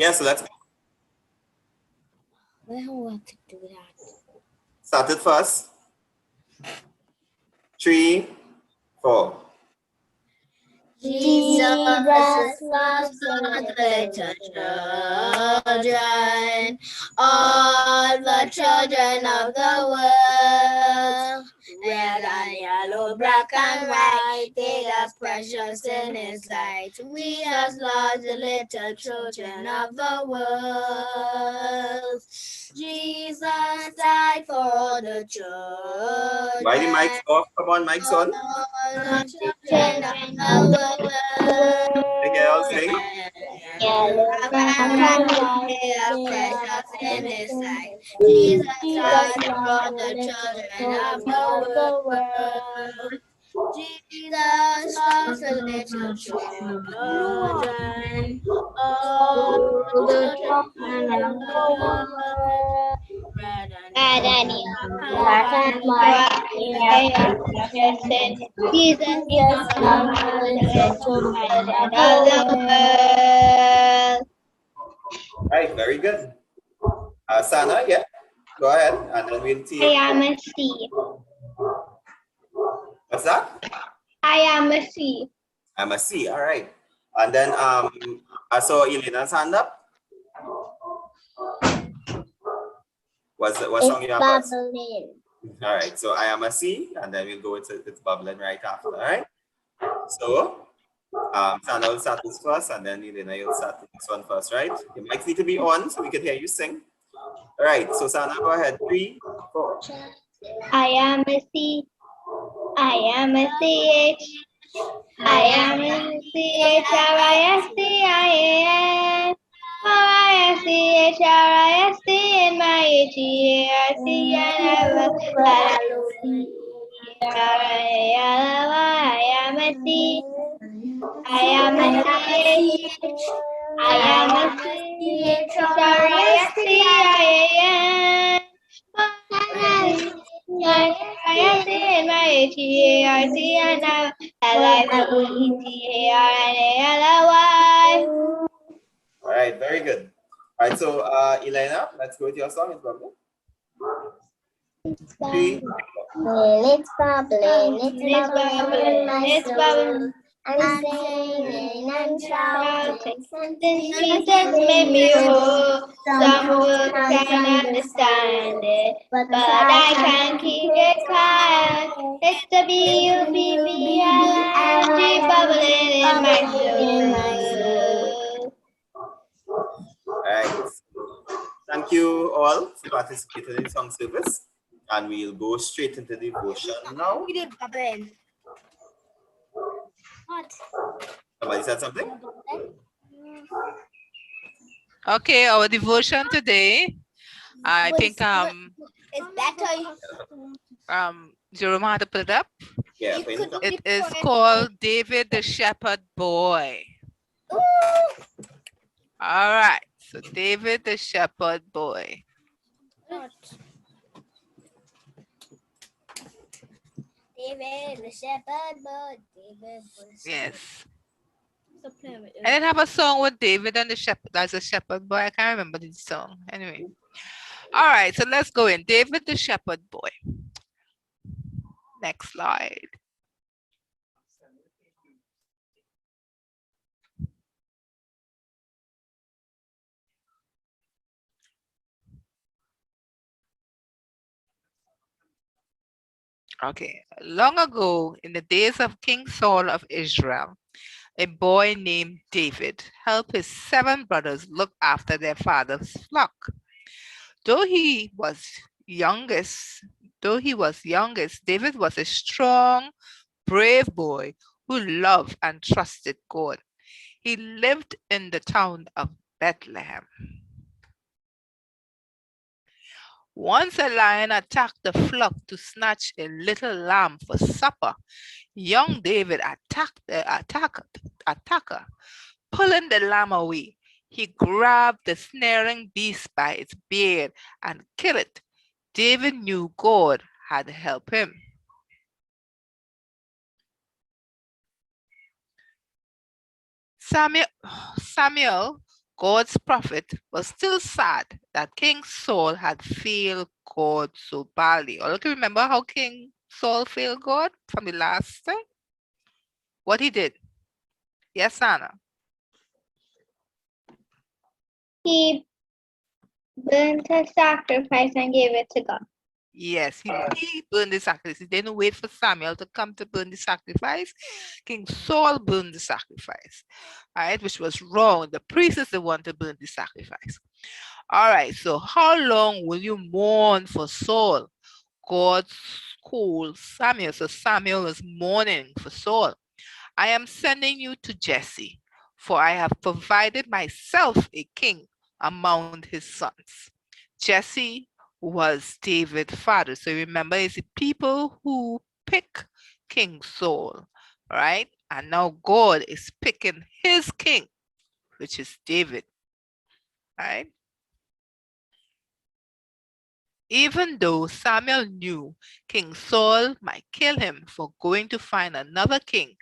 Yeah, so let's I don't want to do that. start it first. 3, 4. Jesus was for the little children, all the children of the world. Red and yellow, black and white, they are precious in His light. We as lost the little children of the world. Jesus died for all the children. Why the mic's off? Come on, mic's on. All the children of the world. Hey, girls, sing. Yellow, black and white, they are precious in His sight. Jesus died for all the children of the world. Jesus loves the little children, all the children of the world. Red and yellow, black and white, they are precious in Jesus loves the little children of the world. Right, very good. Sana, yeah, go ahead, and then we'll see. I am a sea. What's that? I am a sea. I'm a C. All right. And then I saw Elena's hand up. What song you have? Bubbling. All right. So I am a C, and then we'll go into it's bubbling right after. All right. So Sana will start this first, and then Elena you'll start this one first, right? Your mics need to be on so we can hear you sing. All right. So Sana, go ahead. 3, 4. I am a sea. I am a CH. I am a CHRISTIAN. RISTHRIST in my HERC and I am a C. I am a CH. I am a CHRISTIAN. I am in my HERC and LIVETARNALY. All right, very good. All right, so Elena, let's go with your song. It's bubbling. 3, 4. It's bubbling, it's bubbling, it's bubbling. I'm singing and shouting, since Jesus made me whole. Some folks can't understand it, but I can't keep it quiet. It's the B-U-B-B-L-I-N-G bubbling in my soul. All right. Thank you all for participating in song service. And we'll go straight into devotion now. We did bubbling. What? Somebody said something? Okay, our devotion today. I think It's better. Jerome had to put it up. Yeah, It is called David the Shepherd Boy. All right, so David the Shepherd Boy. David the Shepherd Boy. David the Yes. I didn't have a song with David and the Shepherd as a shepherd boy. I can't remember the song. Anyway. All right, so let's go in. David the Shepherd Boy. Next slide. Okay, long ago, in the days of King Saul of Israel, a boy named David helped his 7 brothers look after their father's flock. Though he was youngest, David was a strong, brave boy who loved and trusted God. He lived in the town of Bethlehem. Once a lion attacked the flock to snatch a little lamb for supper. Young David attacked the attacker. Pulling the lamb away, he grabbed the snaring beast by its beard and killed it. David knew God had helped him. Samuel God's prophet was still sad that King Saul had failed God so badly. All you can remember how King Saul failed God from the last time? What he did? Yes, Anna. He burned a sacrifice and gave it to God. Yes, he burned the sacrifice. He didn't wait for Samuel to come to burn the sacrifice. King Saul burned the sacrifice, right? Which was wrong. The priest is the one to burn the sacrifice. All right, so how long will you mourn for Saul? God called Samuel. So Samuel is mourning for Saul. I am sending you to Jesse, for I have provided myself a king among his sons. Jesse was David's father. So remember, it's the people who pick King Saul, right? And now God is picking his king, which is David, right? Even though Samuel knew King Saul might kill him for going to find another king,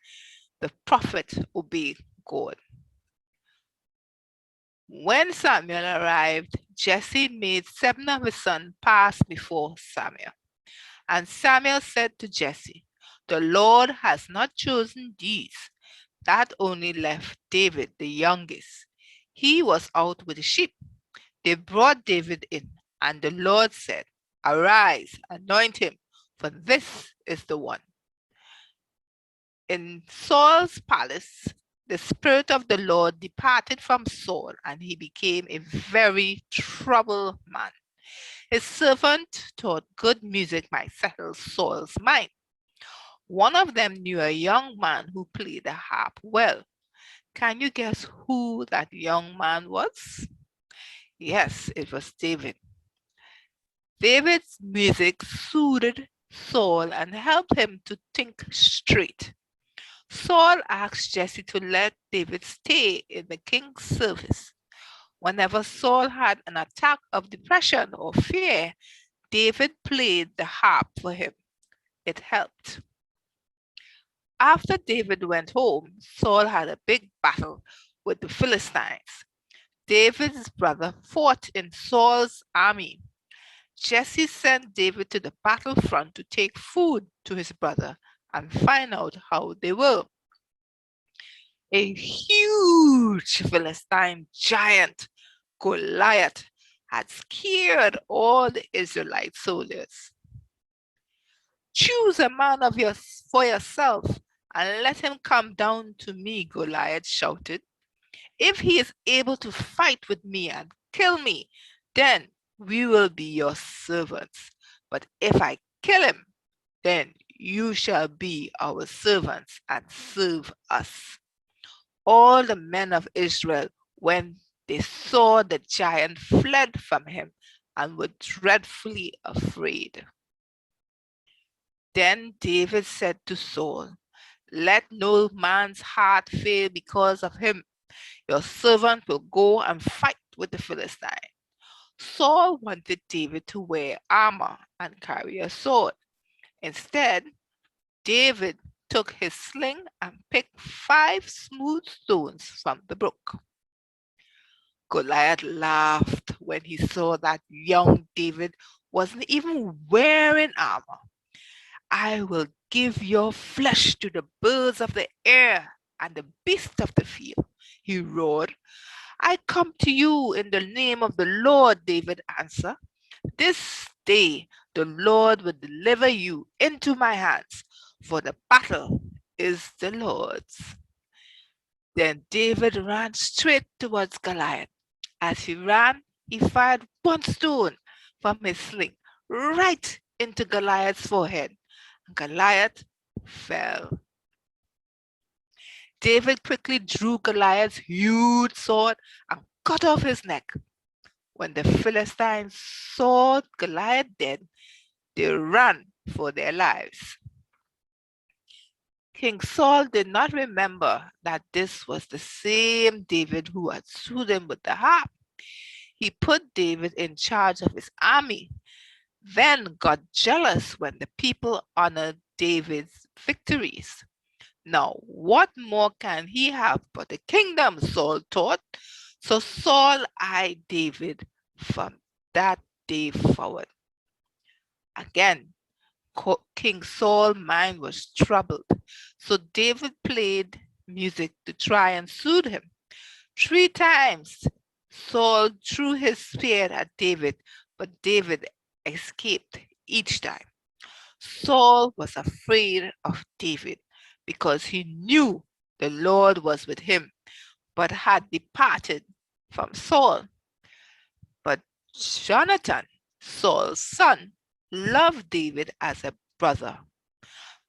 the prophet obeyed God. When Samuel arrived, Jesse made 7 of his sons pass before Samuel. And Samuel said to Jesse, "The Lord has not chosen these." That only left David, the youngest. He was out with the sheep. They brought David in, and the Lord said, "Arise, anoint him, for this is the one." In Saul's palace, the Spirit of the Lord departed from Saul, and he became a very troubled man. His servant thought good music might settle Saul's mind. One of them knew a young man who played the harp well. Can you guess who that young man was? Yes, it was David. David's music soothed Saul and helped him to think straight. Saul asked Jesse to let David stay in the king's service. Whenever Saul had an attack of depression or fear, David played the harp for him. It helped. After David went home, Saul had a big battle with the Philistines. David's brother fought in Saul's army. Jesse sent David to the battlefront to take food to his brother and find out how they were. A huge Philistine giant, Goliath, had scared all the Israelite soldiers. "Choose a man for yourself and let him come down to me," Goliath shouted. "If he is able to fight with me and kill me, then we will be your servants. But if I kill him, then you shall be our servants and serve us." All the men of Israel, when they saw the giant, fled from him and were dreadfully afraid. Then David said to Saul, "Let no man's heart fail because of him. Your servant will go and fight with the Philistine." Saul wanted David to wear armor and carry a sword. Instead, David took his sling and picked 5 smooth stones from the brook. Goliath laughed when he saw that young David wasn't even wearing armor. "I will give your flesh to the birds of the air and the beasts of the field," he roared. "I come to you in the name of the Lord," David answered. "This day the Lord will deliver you into my hands, for the battle is the Lord's." Then David ran straight towards Goliath. As he ran, he fired one stone from his sling right into Goliath's forehead. Goliath fell. David quickly drew Goliath's huge sword and cut off his neck. When the Philistines saw Goliath dead, they ran for their lives. King Saul did not remember that this was the same David who had soothed him with the harp. He put David in charge of his army, then got jealous when the people honored David's victories. Now, what more can he have but a kingdom, Saul thought. So Saul eyed David from that day forward. Again, King Saul's mind was troubled. So David played music to try and soothe him. 3 times Saul threw his spear at David, but David escaped each time. Saul was afraid of David because he knew the Lord was with him, but had departed from Saul. But Jonathan, Saul's son, loved David as a brother.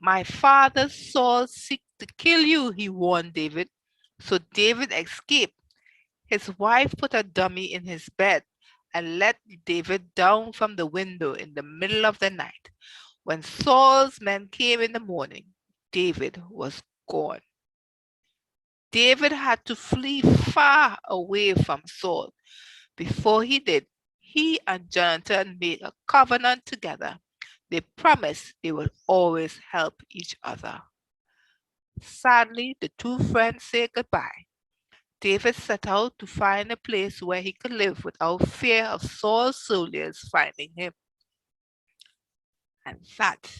My father Saul seeks to kill you, he warned David. So David escaped. His wife put a dummy in his bed and let David down from the window in the middle of the night. When Saul's men came in the morning, David was gone. David had to flee far away from Saul. Before he did, he and Jonathan made a covenant together. They promised they would always help each other. Sadly, the two friends said goodbye. David set out to find a place where he could live without fear of Saul's soldiers finding him. And that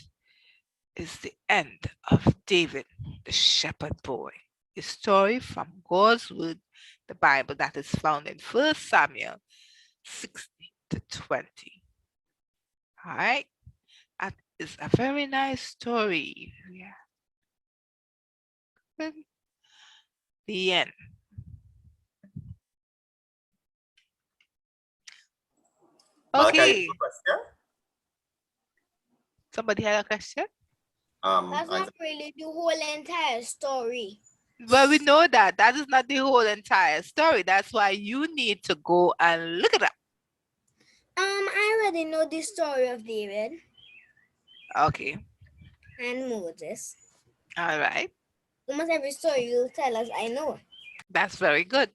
is the end of David, the shepherd boy. A story from God's word, the Bible, that is found in 1 Samuel 16-20. All right, that is a very nice story. Yeah. The end. Malachi, you have Okay. a question? Somebody had a question? That's not really the whole entire story. Well, we know that. That is not the whole entire story. That's why you need to go and look it up. I already know the story of David Okay. and Moses. All right. Almost every story you tell us, I know. That's very good.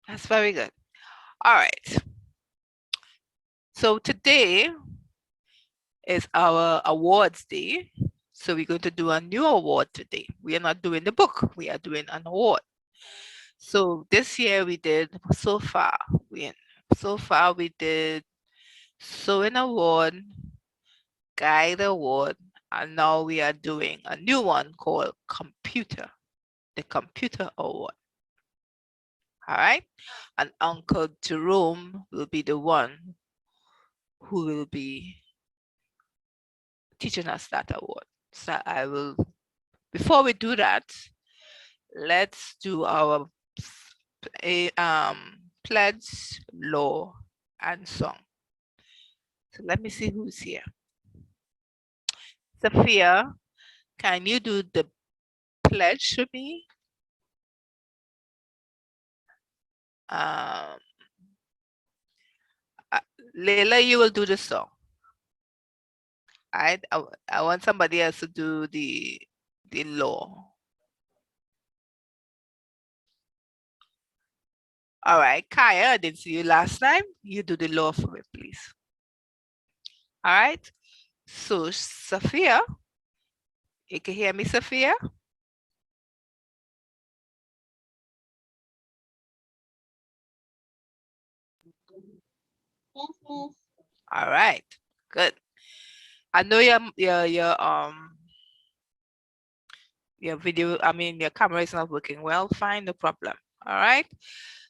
That's very good. All right. So today is our awards day. So we're going to do a new award today. We are not doing the book. We are doing an award. So this year we did so far we did Sewing Award, Guide Award, and now we are doing a new one called Computer, the Computer Award. All right, and Uncle Jerome will be the one who will be teaching us that award. So I will, before we do that, let's do our pledge, law, and song. So let me see who's here. Sophia, can you do the pledge for me? Leila, you will do the song. I want somebody else to do the law. All right, Kaya, I didn't see you last time. You do the law for me, please. All right. So, Sophia, you can hear me, Sophia? Yes, miss. All right, good. I know your video, your camera is not working well. Fine, no problem. All right.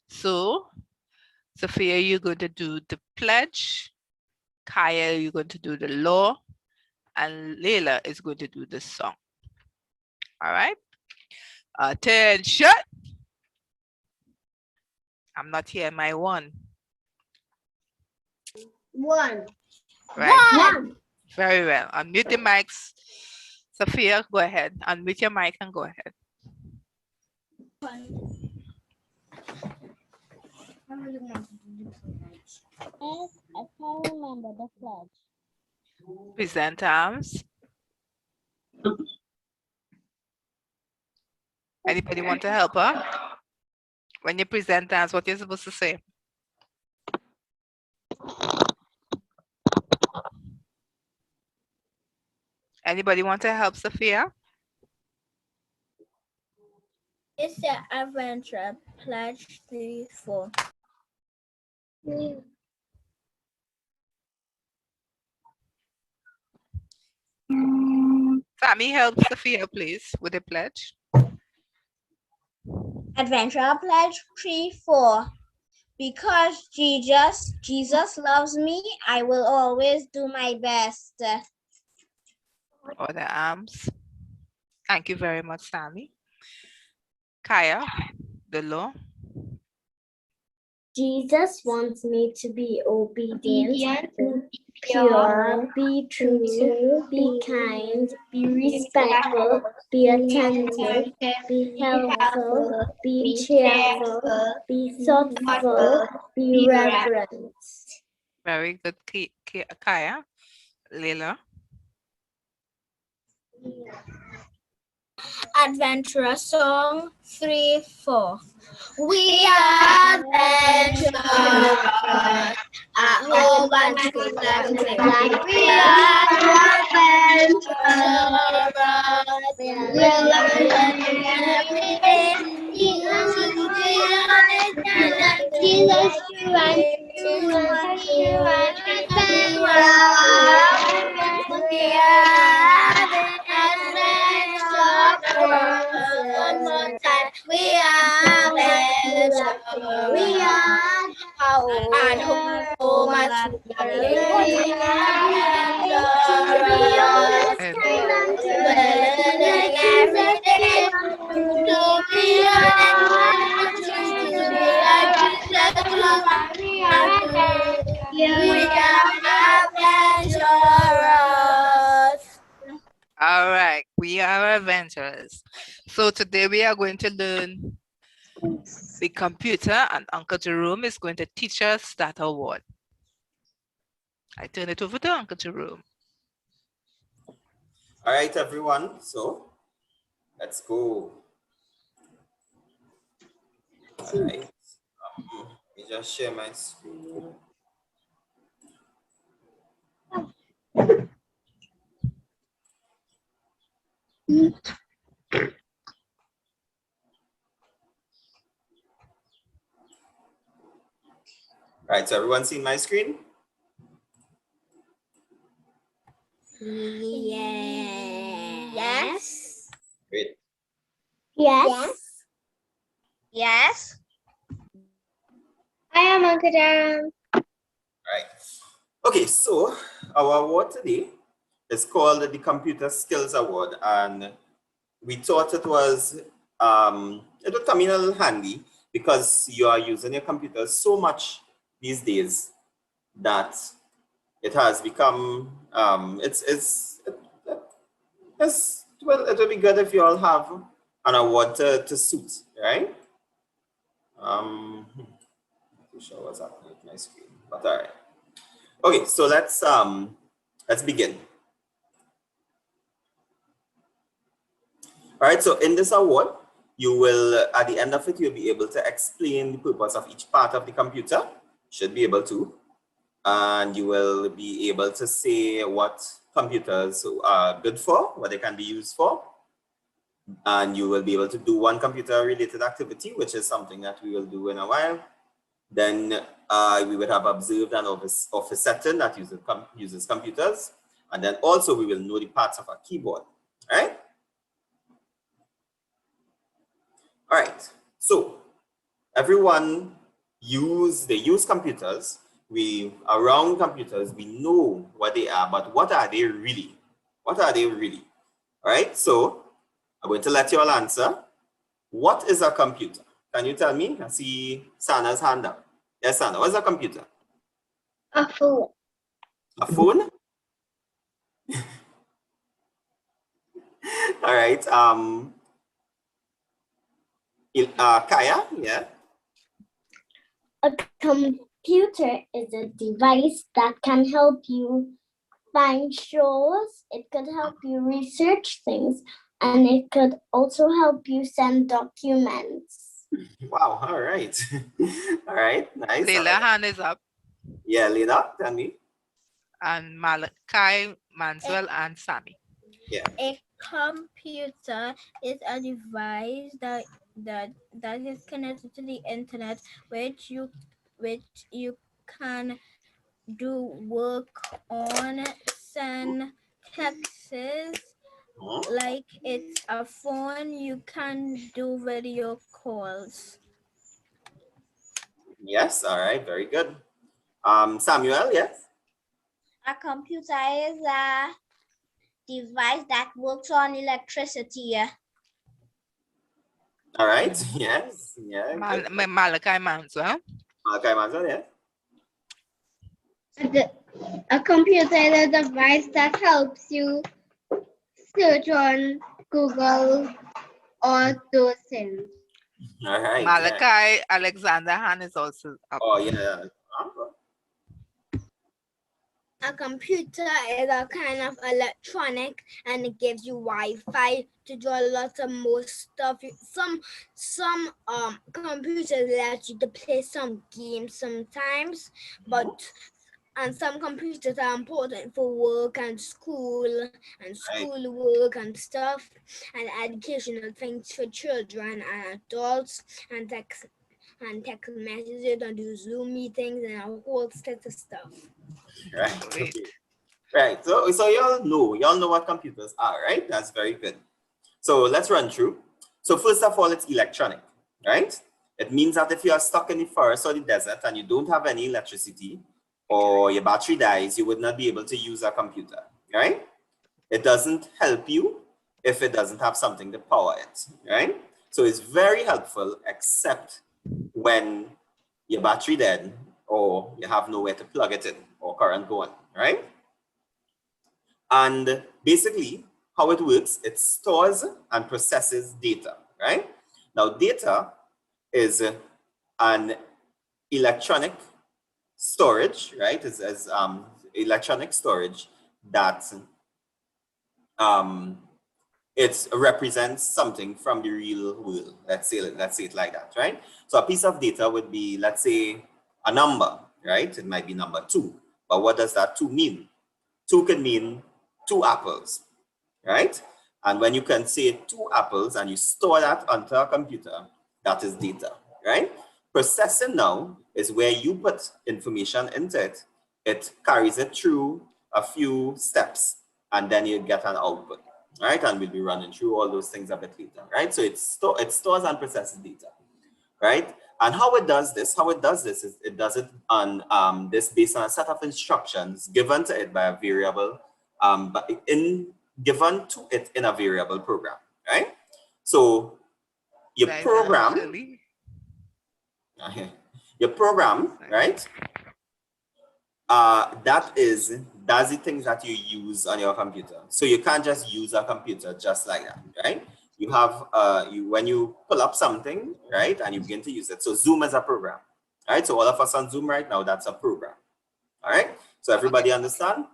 So, Sophia, you're going to do the pledge. Kaya, you're going to do the law. And Leila is going to do the song. All right. Attention. I'm not hearing my one. One. Right. One. Very well. Unmute the mics. Sophia, go ahead. Unmute your mic and go ahead. I can't remember the pledge. Present arms. Anybody want to help her? When you present arms, what you're supposed to say? Anybody want to help Sophia? It's the Adventure Pledge 3-4. Sammy, help Sophia, please, with the pledge. Adventure Pledge 3-4. Because Jesus loves me, I will always do my best. Or the arms. Thank you very much, Sammy. Kaya, the law. Jesus wants me to be obedient, pure, be true, be kind, be respectful, be attentive, be helpful, be cheerful, be thoughtful, be reverent. Very good, Kaya. Leila. Adventurous Song 3-4. We are adventurous at home and true and clear. We are adventurous. We're learning every day. Jesus is Jesus, you and we are one more time. We are adventurous. We are home and All right, we are adventurous. So today we are going to learn the computer, and Uncle Jerome is going to teach us that award. I turn it over to Uncle Jerome. All right, everyone. So let's go. All right. Let me just share my screen. All right, so everyone seen my screen? Yes. Great. Yes. Yes. I am Uncle Jerome. Right. Okay, so our award today is called the Computer Skills Award, and we thought it would come in a little handy because you are using your computer so much these days that it has become well, it would be good if you all have an award to suit, right? Not too sure what's happening with my screen, but all right. Okay, so let's begin. All right, so in this award, you will, at the end of it, you'll be able to explain the purpose of each part of the computer, should be able to, and you will be able to say what computers are good for, what they can be used for, and you will be able to do one computer-related activity, which is something that we will do in a while. Then we would have observed an office setting that uses computers. And then also we will know the parts of a keyboard, right? All right, so everyone they use computers. Around computers, we know what they are, but what are they really? What are they really? All right, so I'm going to let you all answer. What is a computer? Can you tell me? I see Sana's hand up. Yes, Sana, what is a computer? A phone. A phone? All right. Kaya, yeah. A computer is a device that can help you find shows. It could help you research things, and it could also help you send documents. Wow. All right. All right. Nice. Leila, hand is up. Yeah, Leila, tell me. And Malachi, Manswell, and Sammy. Yeah. A computer is a device that that is connected to the internet, which you can do work on, send texts. Mhm. Like it's a phone, you can do video calls. Yes, all right, very good. Samuel, yes? A computer is a device that works on electricity. All right, yes, yeah, good. Malachi Manswell. Okay, Manzo, yes? A computer is a device that helps you search on Google or those things. All right, yeah. Malachi Alexander Han is also up. Oh, yeah. A computer is a kind of electronic, and it gives you Wi-Fi to do a lot of more stuff. Some computers let you to play some games sometimes, but and some computers are important for work and school and Right, schoolwork and stuff, and educational things for children and adults, and text messages and do Zoom meetings and a whole set of stuff. right, Great. okay. Right, so y'all know what computers are, right? That's very good. So let's run through. So first of all, it's electronic, right? It means that if you are stuck in the forest or the desert and you don't have any electricity or your battery dies, you would not be able to use a computer, right? It doesn't help you if it doesn't have something to power it, right? So it's very helpful except when your battery dead or you have nowhere to plug it in or current going, right? And basically, how it works, it stores and processes data, right? Now, data is an electronic storage, right? Is electronic storage that it represents something from the real world. Let's say it like that, right? So a piece of data would be, let's say, a number, right? It might be number 2, but what does that 2 mean? 2 can mean 2 apples, right? And when you can say 2 apples and you store that onto a computer, that is data, right? Processing now is where you put information into it. It carries it through a few steps and then you get an output, right? And we'll be running through all those things a bit later, right? So it stores and processes data, right? And how it does this is it does it on this based on a set of instructions given to it by a variable, but given to it in a variable program, right? So your Right, program, Shirley. your program, right? That's the things that you use on your computer. So you can't just use a computer just like that, right? You have when you pull up something, right, and you begin to use it. So Zoom is a program, right? So all of us on Zoom right now, that's a program. All right. So everybody understand?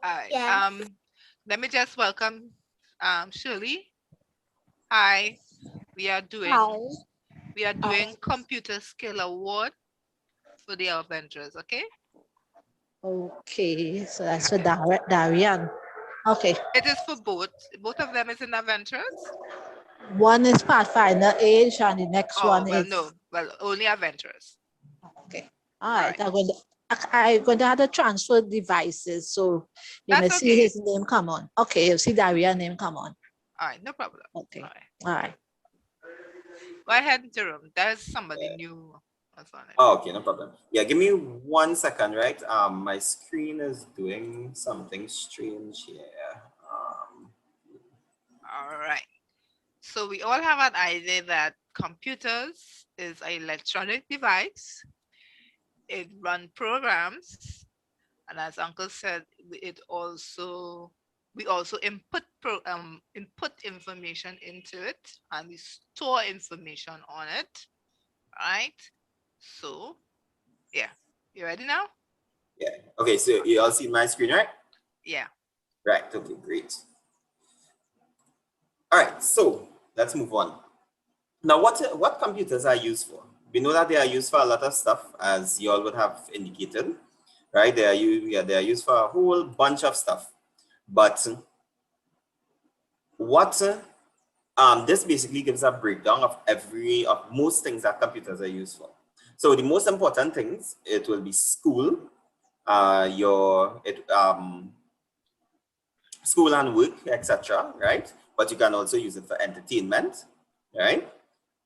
All right. Yeah. Let me just welcome Shirley. Hi. We are doing computer skill award for the Avengers, okay? Okay, so that's for Darian. Okay, It is for both. Both of them is in Avengers. one is Pathfinder age and the next Oh, one well, is no. Well, only Avengers. okay. All right, I'm going to have to transfer devices, so you may That's see okay. his name come on. Okay, you see Darian name come on. All right, no problem. Okay, All right. all right. Go ahead, Jerome. There's somebody new. That's on it. Oh, okay, no problem. Yeah, give me 1 second, right? My screen is doing something strange here. All right. So we all have an idea that computers is an electronic device. It runs programs, and as Uncle said, we also input information into it, and we store information on it, right? So yeah, you ready now? Yeah. Okay, so you all see my screen, right? Yeah. Right. Okay, great. All right, so let's move on. Now, what computers are used for? We know that they are used for a lot of stuff, as you all would have indicated, right? They are used for a whole bunch of stuff. But what This basically gives a breakdown of most things that computers are used for. So the most important things, it will be school, school and work, etc. Right? But you can also use it for entertainment, right?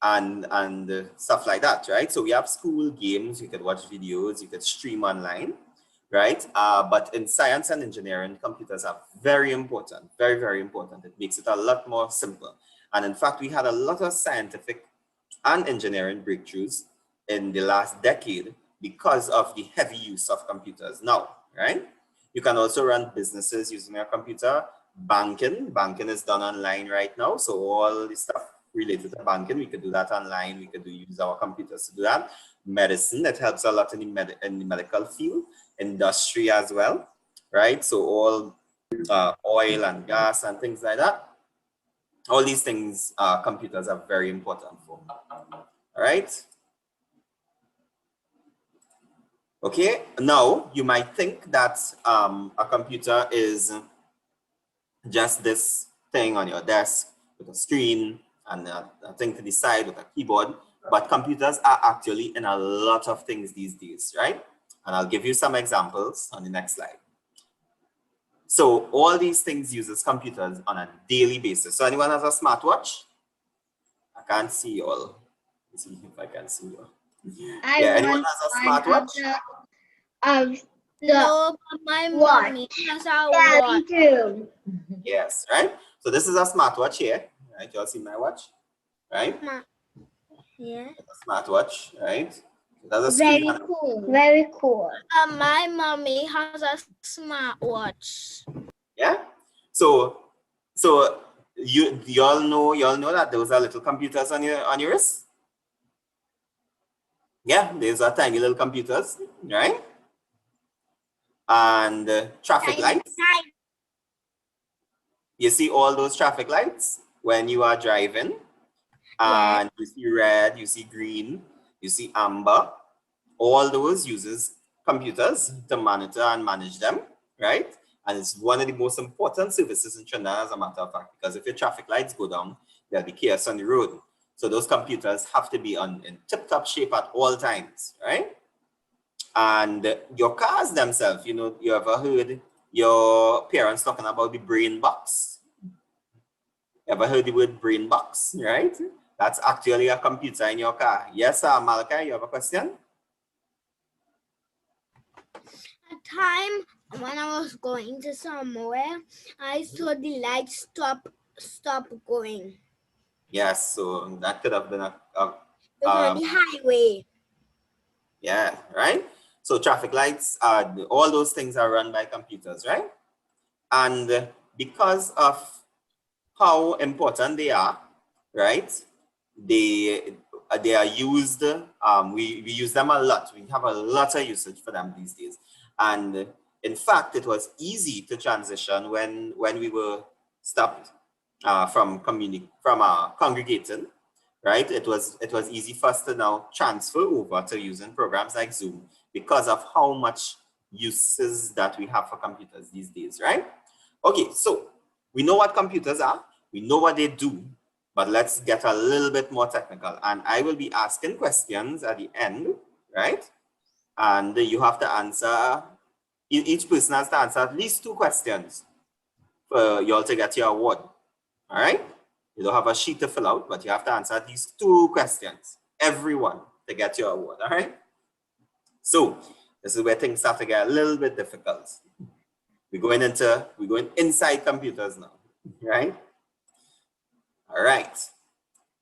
And stuff like that, right? So we have school games, you could watch videos, you could stream online, right? But in science and engineering, computers are very important, very, very important. It makes it a lot more simple. And in fact, we had a lot of scientific and engineering breakthroughs in the last decade because of the heavy use of computers now, right? You can also run businesses using your computer. Banking is done online right now. So all the stuff related to banking, we could do that online. We could use our computers to do that. Medicine, that helps a lot in the medical field. Industry as well, right? So all oil and gas and things like that. All these things, computers are very important for. All right. Okay, now you might think that a computer is just this thing on your desk with a screen and a thing to the side with a keyboard, but computers are actually in a lot of things these days, right? And I'll give you some examples on the next slide. So all these things uses computers on a daily basis. So anyone has a smartwatch? I can't see you all. Let's see if I can see you all. Yeah, anyone has a smartwatch? No, but my mommy has a watch. Too. Yes, right? So this is a smartwatch here, right? You all see my watch, right? Yeah. A smartwatch, right? That's a Very screen. cool. Very cool. My mommy has a smartwatch. Yeah. So you all know that those are little computers on your wrist. Yeah, these are tiny little computers, right? And traffic lights. You see all those traffic lights when you are driving, and you see red, you see green, you see amber. All those uses computers to monitor and manage them, right? And it's one of the most important services in Trinidad, as a matter of fact, because if your traffic lights go down, there'll be chaos on the road. So those computers have to be in tip-top shape at all times, right? And your cars themselves, you ever heard your parents talking about the brain box? Ever heard the word brain box, right? That's actually a computer in your car. Yes, Malachi, you have a question? A time when I was going to somewhere, I saw the lights stop going. Yes, so that could have been It was on the highway. Yeah, right? So traffic lights, all those things are run by computers, right? And because of how important they are, right? They are used, we use them a lot. We have a lot of usage for them these days. And in fact, it was easy to transition when we were stopped from congregating, right? It was easy for us to now transfer over to using programs like Zoom because of how much uses that we have for computers these days, right? Okay, so we know what computers are, we know what they do, but let's get a little bit more technical. And I will be asking questions at the end, right? And you have to answer, each person has to answer at least 2 questions for you all to get your award, all right? You don't have a sheet to fill out, but you have to answer at least 2 questions, everyone, to get your award, all right? So this is where things start to get a little bit difficult. We're going inside computers now, right? All right.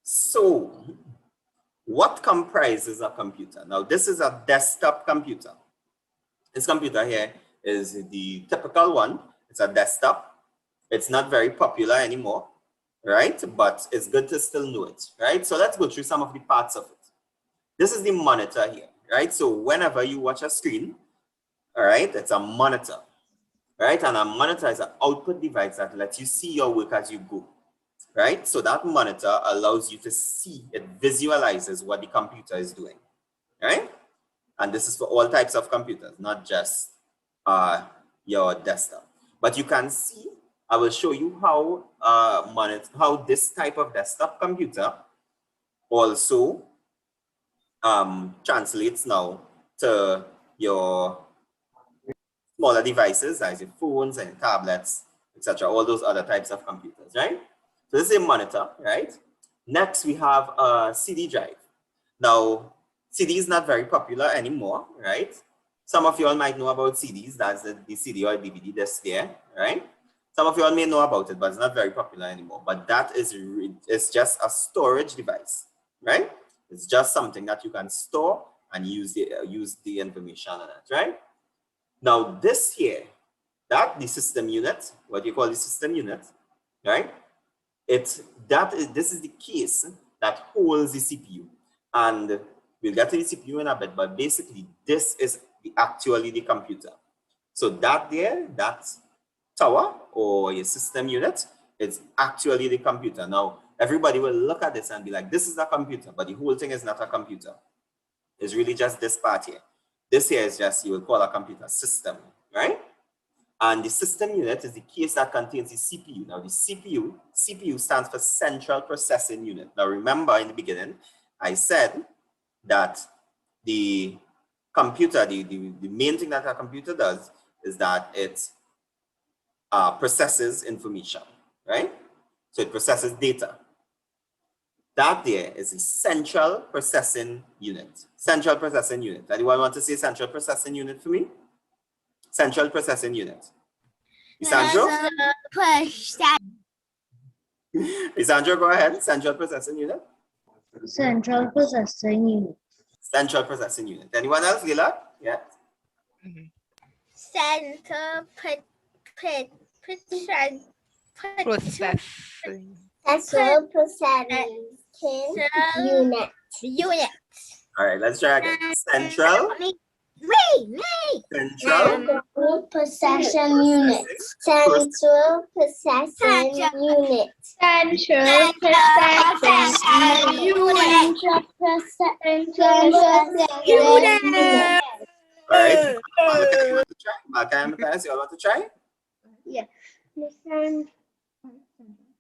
So what comprises a computer? Now, this is a desktop computer. This computer here is the typical one. It's a desktop. It's not very popular anymore, right? But it's good to still know it, right? So let's go through some of the parts of it. This is the monitor here, right? So whenever you watch a screen, all right, it's a monitor, right? And a monitor is an output device that lets you see your work as you go, right? So that monitor allows you to see, it visualizes what the computer is doing, right? And this is for all types of computers, not just your desktop. But you can see I will show you how how this type of desktop computer also translates now to your smaller devices, as your phones and tablets, etc. All those other types of computers, right? So this is a monitor, right? Next, we have a CD drive. Now, CD is not very popular anymore, right? Some of you all might know about CDs. That's the CD or DVD that's there, right? Some of you all may know about it, but it's not very popular anymore. But that is it's just a storage device, right? It's just something that you can store and use the information on it, right? Now this here, the system unit, what you call the system unit, right? This is the case that holds the CPU, and we'll get to the CPU in a bit. But basically, this is actually the computer. So that tower or your system unit is actually the computer. Now everybody will look at this and be like, "This is a computer," but the whole thing is not a computer. It's really just this part here. This here is just, you will call a computer system, right? And the system unit is the case that contains the CPU. Now the CPU stands for Central Processing Unit. Now remember in the beginning, I said that the computer, the main thing that a computer does is that it processes information, right? So it processes data. That there is a Central Processing Unit. Central Processing Unit. Anyone want to say Central Processing Unit for me? Central Processing Unit. Isandro? Isandro, go ahead. Central Processing Unit. Central Processing Unit. Central Processing Unit. Anyone else, Lila? Yeah. Central Processing. Central Processing Unit. All right, let's try again. Central. Central Processing Unit. Central Processing Unit. Central Processing Unit. All right. Matthias, you all want to try? Yeah.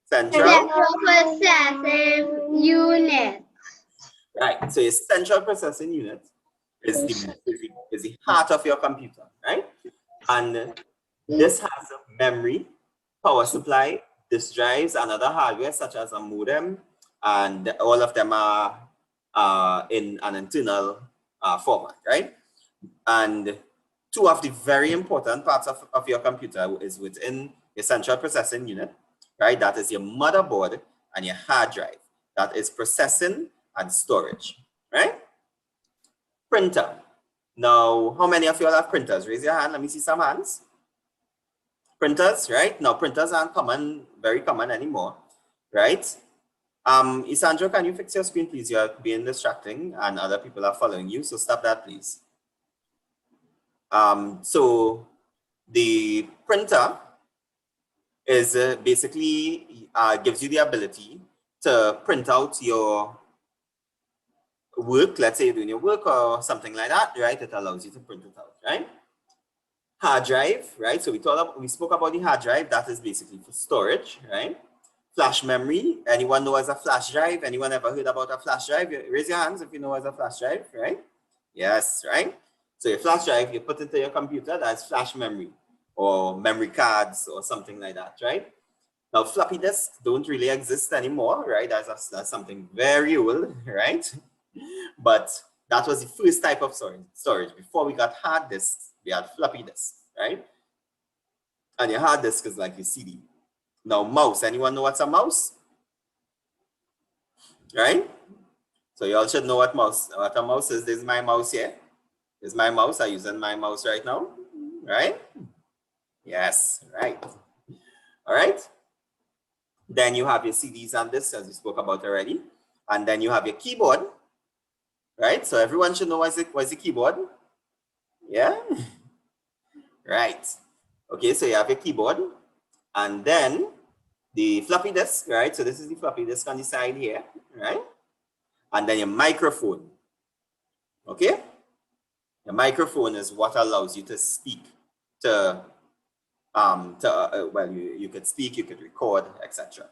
Central. Processing Unit. Right. So a Central Processing Unit is the heart of your computer, right? And this has a memory, power supply, disk drives, and other hardware such as a modem, and all of them are in an internal format, right? And two of the very important parts of your computer is within your Central Processing Unit, right? That is your motherboard and your hard drive. That is processing and storage, right? Printer. Now, how many of you all have printers? Raise your hand. Let me see some hands. Printers, right? Now, printers aren't very common anymore, right? Isandro, can you fix your screen, please? You're being distracting and other people are following you, so stop that, please. So the printer is basically gives you the ability to print out your work. Let's say you're doing your work or something like that, right? It allows you to print it out, right? Hard drive, right? So we spoke about the hard drive. That is basically for storage, right? Flash memory. Anyone know as a flash drive? Anyone ever heard about a flash drive? Raise your hands if you know as a flash drive, right? Yes, right? So your flash drive, you put into your computer, that's flash memory or memory cards or something like that, right? Now, floppy disks don't really exist anymore, right? That's something very old, right? But that was the first type of storage. Before we got hard disks, we had floppy disks, right? And your hard disk is like your CD. Now, mouse. Anyone know what's a mouse? Right? So you all should know what a mouse is. This is my mouse here. This is my mouse. I'm using my mouse right now, right? Yes, right. All right. Then you have your CDs and discs, as we spoke about already. And then you have your keyboard, right? So everyone should know what's the keyboard. Yeah? Right. Okay, so you have your keyboard. And then the floppy disk, right? So this is the floppy disk on the side here, right? And then your microphone. Okay? The microphone is what allows you to speak to well, you could speak, you could record, etc.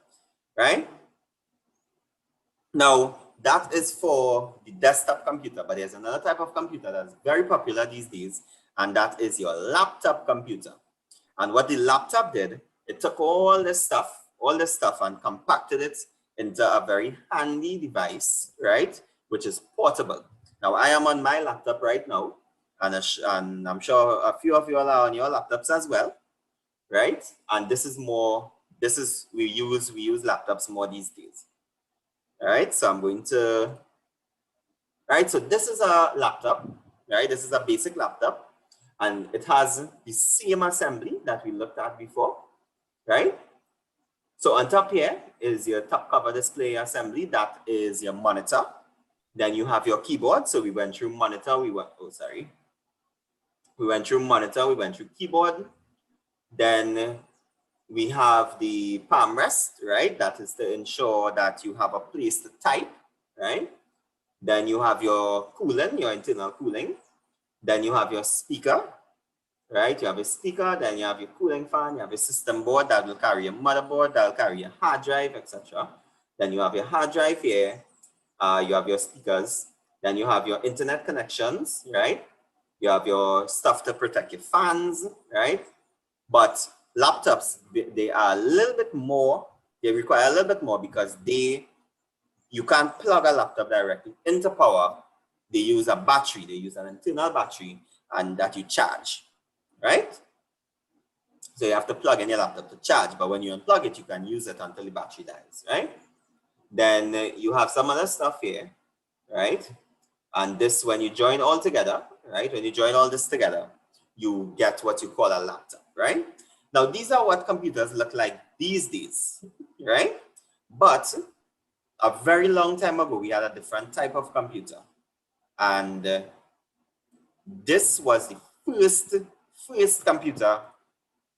Right? Now, that is for the desktop computer, but there's another type of computer that's very popular these days, and that is your laptop computer. And what the laptop did, it took all this stuff and compacted it into a very handy device, right? Which is portable. Now, I am on my laptop right now, and I'm sure a few of you all are on your laptops as well, right? And we use laptops more these days. All right, so I'm going to, right, so this is a laptop, right? This is a basic laptop, and it has the same assembly that we looked at before, right? So on top here is your top cover display assembly. That is your monitor. Then you have your keyboard. So we went through monitor, we went through monitor, we went through keyboard. Then we have the palm rest, right? That is to ensure that you have a place to type, right? Then you have your cooling, your internal cooling. Then you have your speaker, right? You have a speaker, then you have your cooling fan, you have a system board that will carry a motherboard, that will carry a hard drive, etc. Then you have your hard drive here, you have your speakers, then you have your internet connections, right? You have your stuff to protect your fans, right? But laptops, they are a little bit more, they require a little bit more because you can't plug a laptop directly into power. They use a battery, they use an internal battery, and that you charge, right? So you have to plug in your laptop to charge, but when you unplug it, you can use it until the battery dies, right? Then you have some other stuff here, right? And this, when you join all together, right? When you join all this together, you get what you call a laptop, right? Now, these are what computers look like these days, right? But a very long time ago, we had a different type of computer. And this was the first computer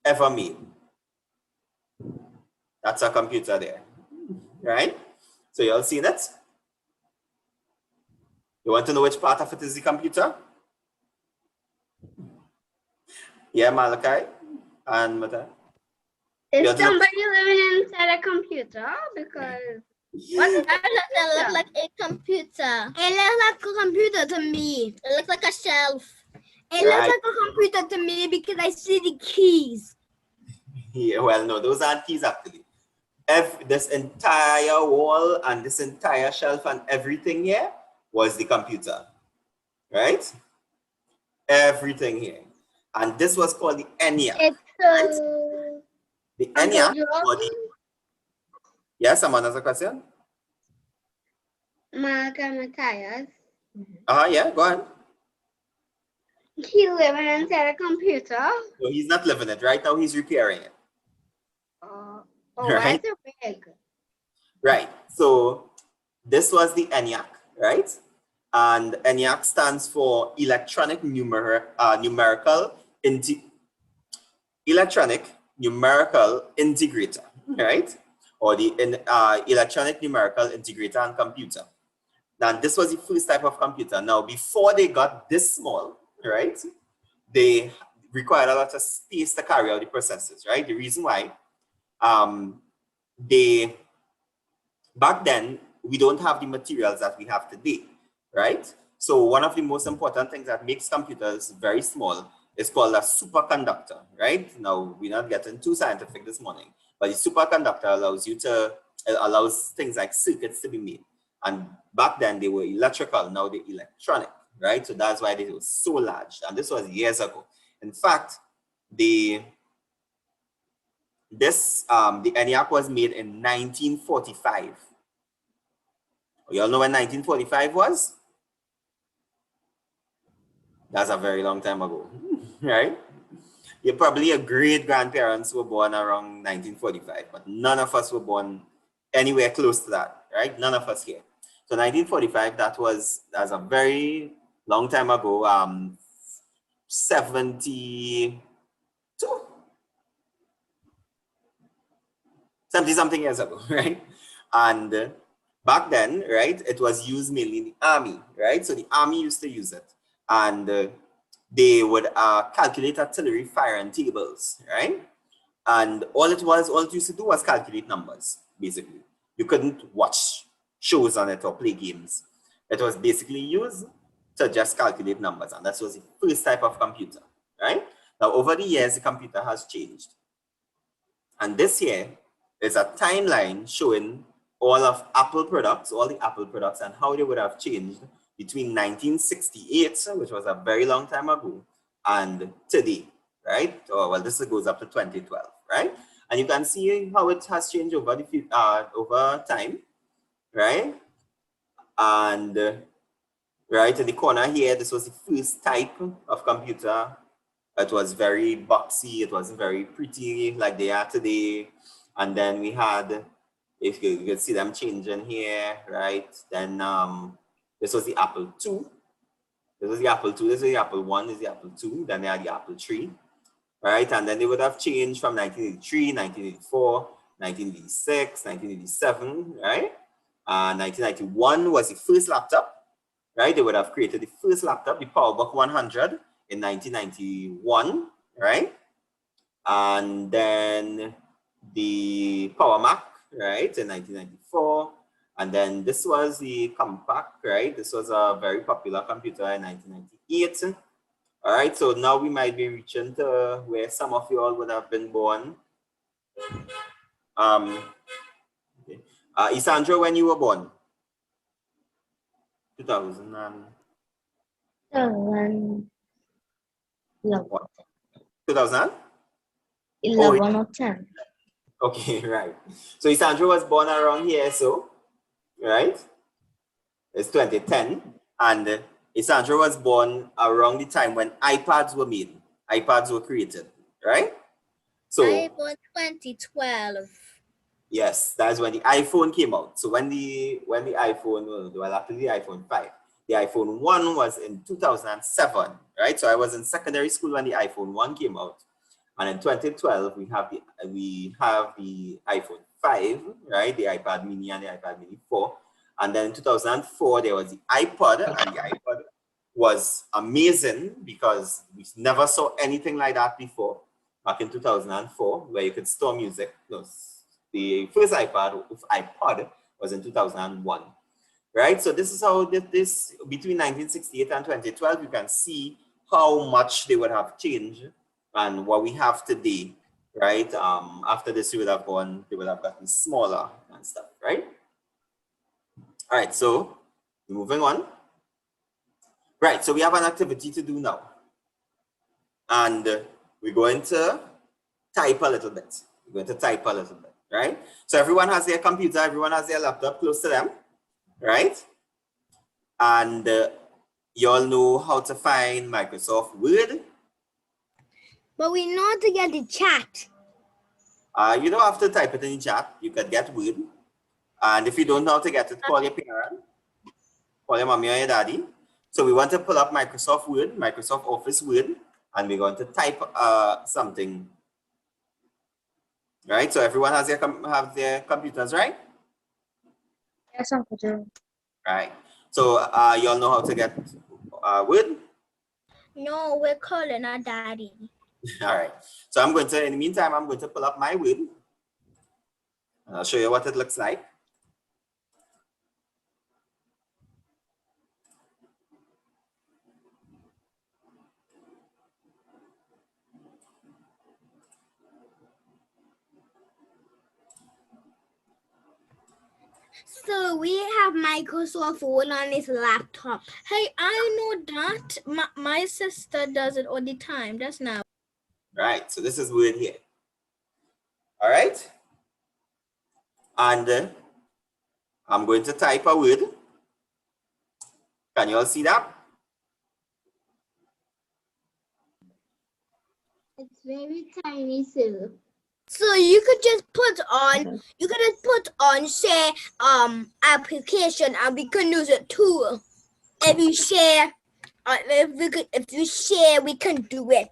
ever made. That's a computer there, right? So you all seen it? You want to know which part of it is the computer? Yeah, Malachi and Mata. Is somebody living inside a computer? Because what does It looks like a computer. It looks like a computer to me. It looks like a shelf. It looks like a computer to me because I see the keys. Yeah, well, no, those aren't keys actually. This entire wall and this entire shelf and everything here was the computer, right? Everything here. And this was called the ENIAC. The ENIAC. Yes, someone has a question? Matthias. Yeah, go ahead. He living inside a computer. No, he's not living it. Right now, he's repairing it. Why is it big? Right. So this was the ENIAC, right? And ENIAC stands for Electronic Numerical Integrator, right? Or the Electronic Numerical Integrator and Computer. Now, this was the first type of computer. Now, before they got this small, right, they required a lot of space to carry out the processes, right? The reason why, back then, we don't have the materials that we have today, right? So one of the most important things that makes computers very small is called a superconductor, right? Now, we're not getting too scientific this morning, but the superconductor allows things like circuits to be made. And back then they were electrical, now they're electronic, right? So that's why they were so large. And this was years ago. In fact, the ENIAC was made in 1945. You all know when 1945 was? That's a very long time ago, right? You're probably your great-grandparents were born around 1945, but none of us were born anywhere close to that, right? None of us here. So 1945, that's a very long time ago, 70 something years ago, right? And back then, right, it was used mainly in the army, right? So the army used to use it. And they would calculate artillery firing tables, right? And all it used to do was calculate numbers, basically. You couldn't watch shows on it or play games. It was basically used to just calculate numbers. And that was the first type of computer, right? Now, over the years, the computer has changed. And this here is a timeline showing all of Apple products, all the Apple products, and how they would have changed between 1968, which was a very long time ago, and today, right? Or well, this goes up to 2012, right? And you can see how it has changed over over time, right? And right in the corner here, this was the first type of computer. It was very boxy. It wasn't very pretty like they are today. And then we had, if you can see them changing here, right? Then this was the Apple II. This was the Apple II. This is the Apple I. This is the Apple II. Then they had the Apple III, right? And then they would have changed from 1983, 1984, 1986, 1987, right? 1991 was the first laptop, right? They would have created the first laptop, the PowerBook 100 in 1991, right? And then the Power Mac, right, in 1994. And then this was the Compact, right? This was a very popular computer in 1998. All right, so now we might be reaching to where some of you all would have been born. Okay. Isandro, when you were born? 2011. 2000? 11 or 10. Okay, right. So Isandro was born around here, so, right? It's 2010. And Isandro was born around the time when iPads were made. iPads were created, right? So I born 2012. yes, that's when the iPhone came out. So when the iPhone, well, after the iPhone 5, the iPhone 1 was in 2007, right? So I was in secondary school when the iPhone 1 came out. And in 2012, we have the iPhone 5, right? The iPad mini and the iPad mini 4. And then in 2004, there was the iPod, and the iPod was amazing because we never saw anything like that before. Back in 2004, where you could store music. The first iPod was in 2001, right? So this is how this between 1968 and 2012, you can see how much they would have changed and what we have today, right? After this, they would have gotten smaller and stuff, right? All right, so moving on. Right, so we have an activity to do now. And we're going to type a little bit. Right? So everyone has their computer, everyone has their laptop close to them, right? And you all know how to find Microsoft Word. But we know how to get the chat. You don't have to type it in the chat. You can get Word. And if you don't know how to get it, call your parent, call your mommy or your daddy. So we want to pull up Microsoft Word, Microsoft Office Word, and we're going to type something. Right? So everyone has their computers, right? Yes, Uncle Joe. Right. So you all know how to get Word? No, we're calling our daddy. All right. So in the meantime, I'm going to pull up my Word. And I'll show you what it looks like. So we have Microsoft Word on his laptop. Hey, I know that. My sister does it all the time. That's now. Right. So this is Word here. All right. And I'm going to type a word. Can you all see that? It's very tiny, sir. So you could just put on, say, application, and we can use it too. If you share, we can do it.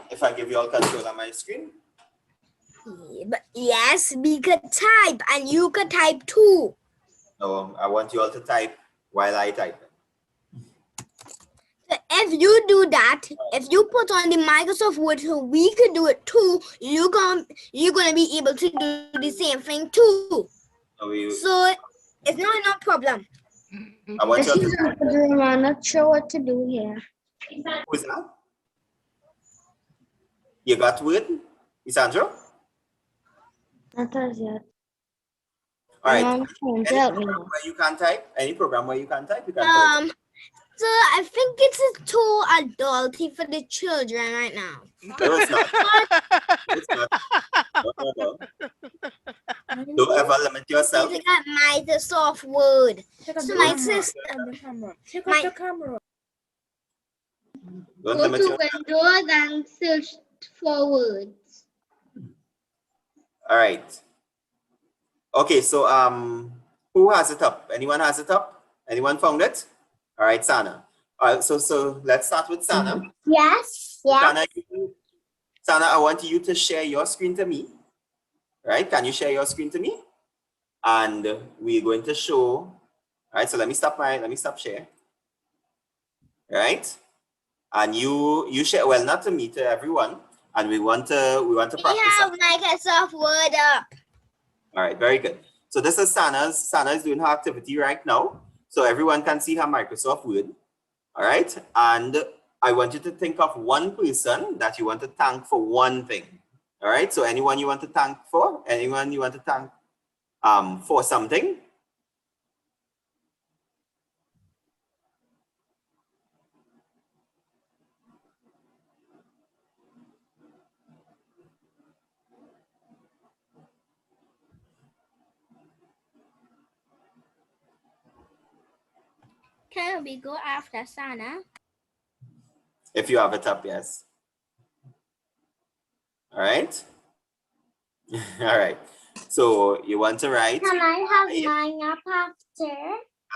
If I give you all control on my screen. Yeah, but yes, we could type, and you could type too. No, I want you all to type while I type. So if you do that, if you put on the Microsoft Word so we could do it too, you're gonna be able to do the same thing too. So it's not no problem. I want you to I'm not sure what to do here. who's that? You got Word? Isandro? Not as yet. All right. Mom, Any help me. program where you can type? Any program where you can type? You can put it. So I think it's too adulty for the children right now. No, it's not. It's not. No. Don't ever limit yourself. Using a Microsoft Word. So my sister, Don't Go limit to yourself. Windows and search for words. All right. Okay, so who has it up? Anyone has it up? Anyone found it? All right, Sana. All right, so let's start with Sana. Yes. Sana, I want you to share your screen to me. Right? Can you share your screen to me? And we're going to show. All right, so let me stop share. Right? And you share, well, not to me, to everyone. And we want to practice. we have Microsoft Word up. All right, very good. So this is Sana's. Sana is doing her activity right now. So everyone can see her Microsoft Word. All right. And I want you to think of one person that you want to thank for one thing. All right. So anyone you want to thank for, anyone you want to thank for something. Can we go after Sana? If you have it up, yes. All right. All right. So you want to write. Can I have mine up after?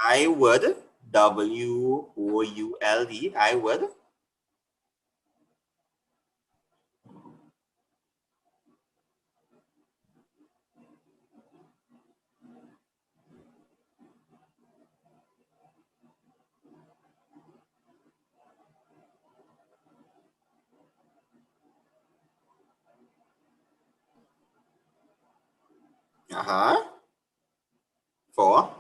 I would, WOULD, I would. For.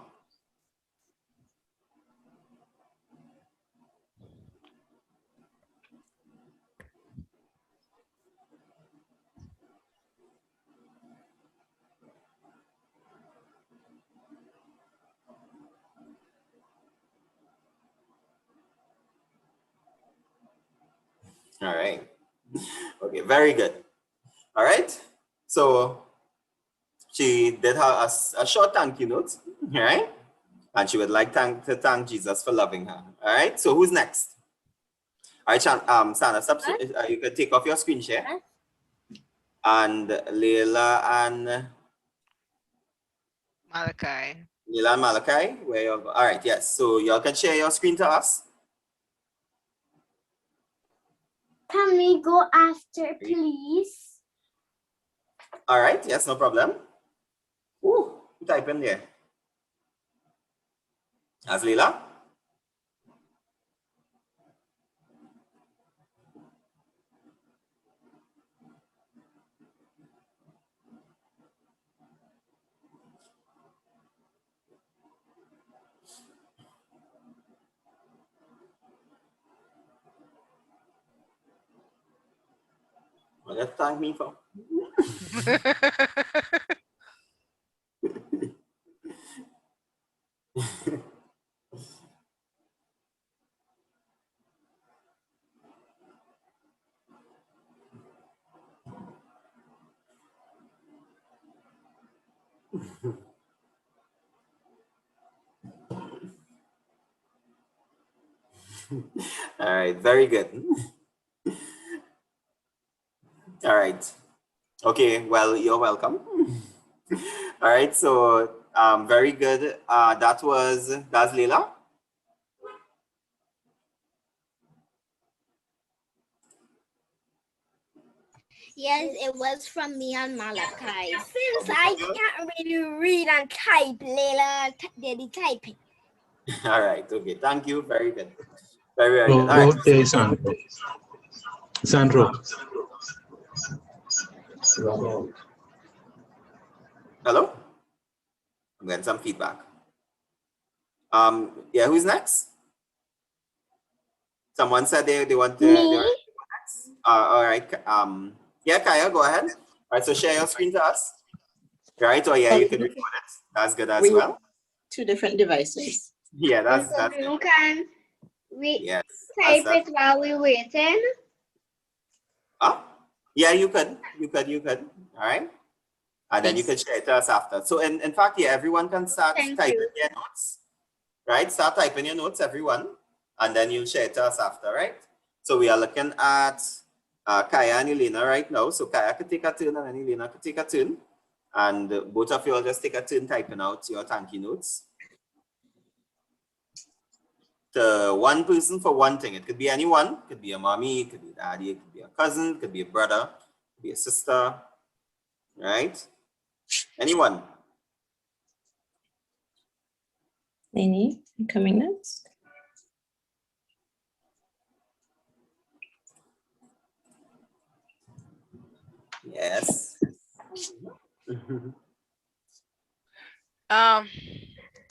All right. Okay, very good. All right. So she did her a short thank you note, right? And she would like to thank Jesus for loving her. All right. So who's next? All right, Sana, you can take off your screen share. And Leila and Malachi, where you go? All right, yes. So y'all can share your screen to us. Can we go after, please? All right, yes, no problem. Ooh, type in there. As Leila. Well, let's thank me for. All right, very good. All right. Okay, well, you're welcome. All right, so very good. That's Leila. Yes, it was from me and Malachi. Since I can't really read and type, Leila did the typing. All right, okay, thank you, very good. Very, very good. All No, right. there is Sandro. Sandro. Hello? I'm getting some feedback. Yeah, who's next? Someone said they want to. They want to go next. All right. Yeah, Kaya, go ahead. All right, so share your screen to us. Right, or yeah, you can record it. That's good as well. Two different devices. Yeah, that's You good. can Yes. type it while we're waiting. Yeah, you could. All right. And then you can share it to us after. So in fact, yeah, everyone can start Thank typing you. their notes. Right? Start typing your notes, everyone. And then you'll share it to us after, right? So we are looking at Kaya and Elena right now. So Kaya could take a turn and then Elena could take a turn. And both of you will just take a turn typing out your thank you notes. To one person for one thing. It could be anyone. It could be a mommy, it could be a daddy, it could be a cousin, it could be a brother, it could be a sister, right? Anyone. Lainey, you coming next? Yes.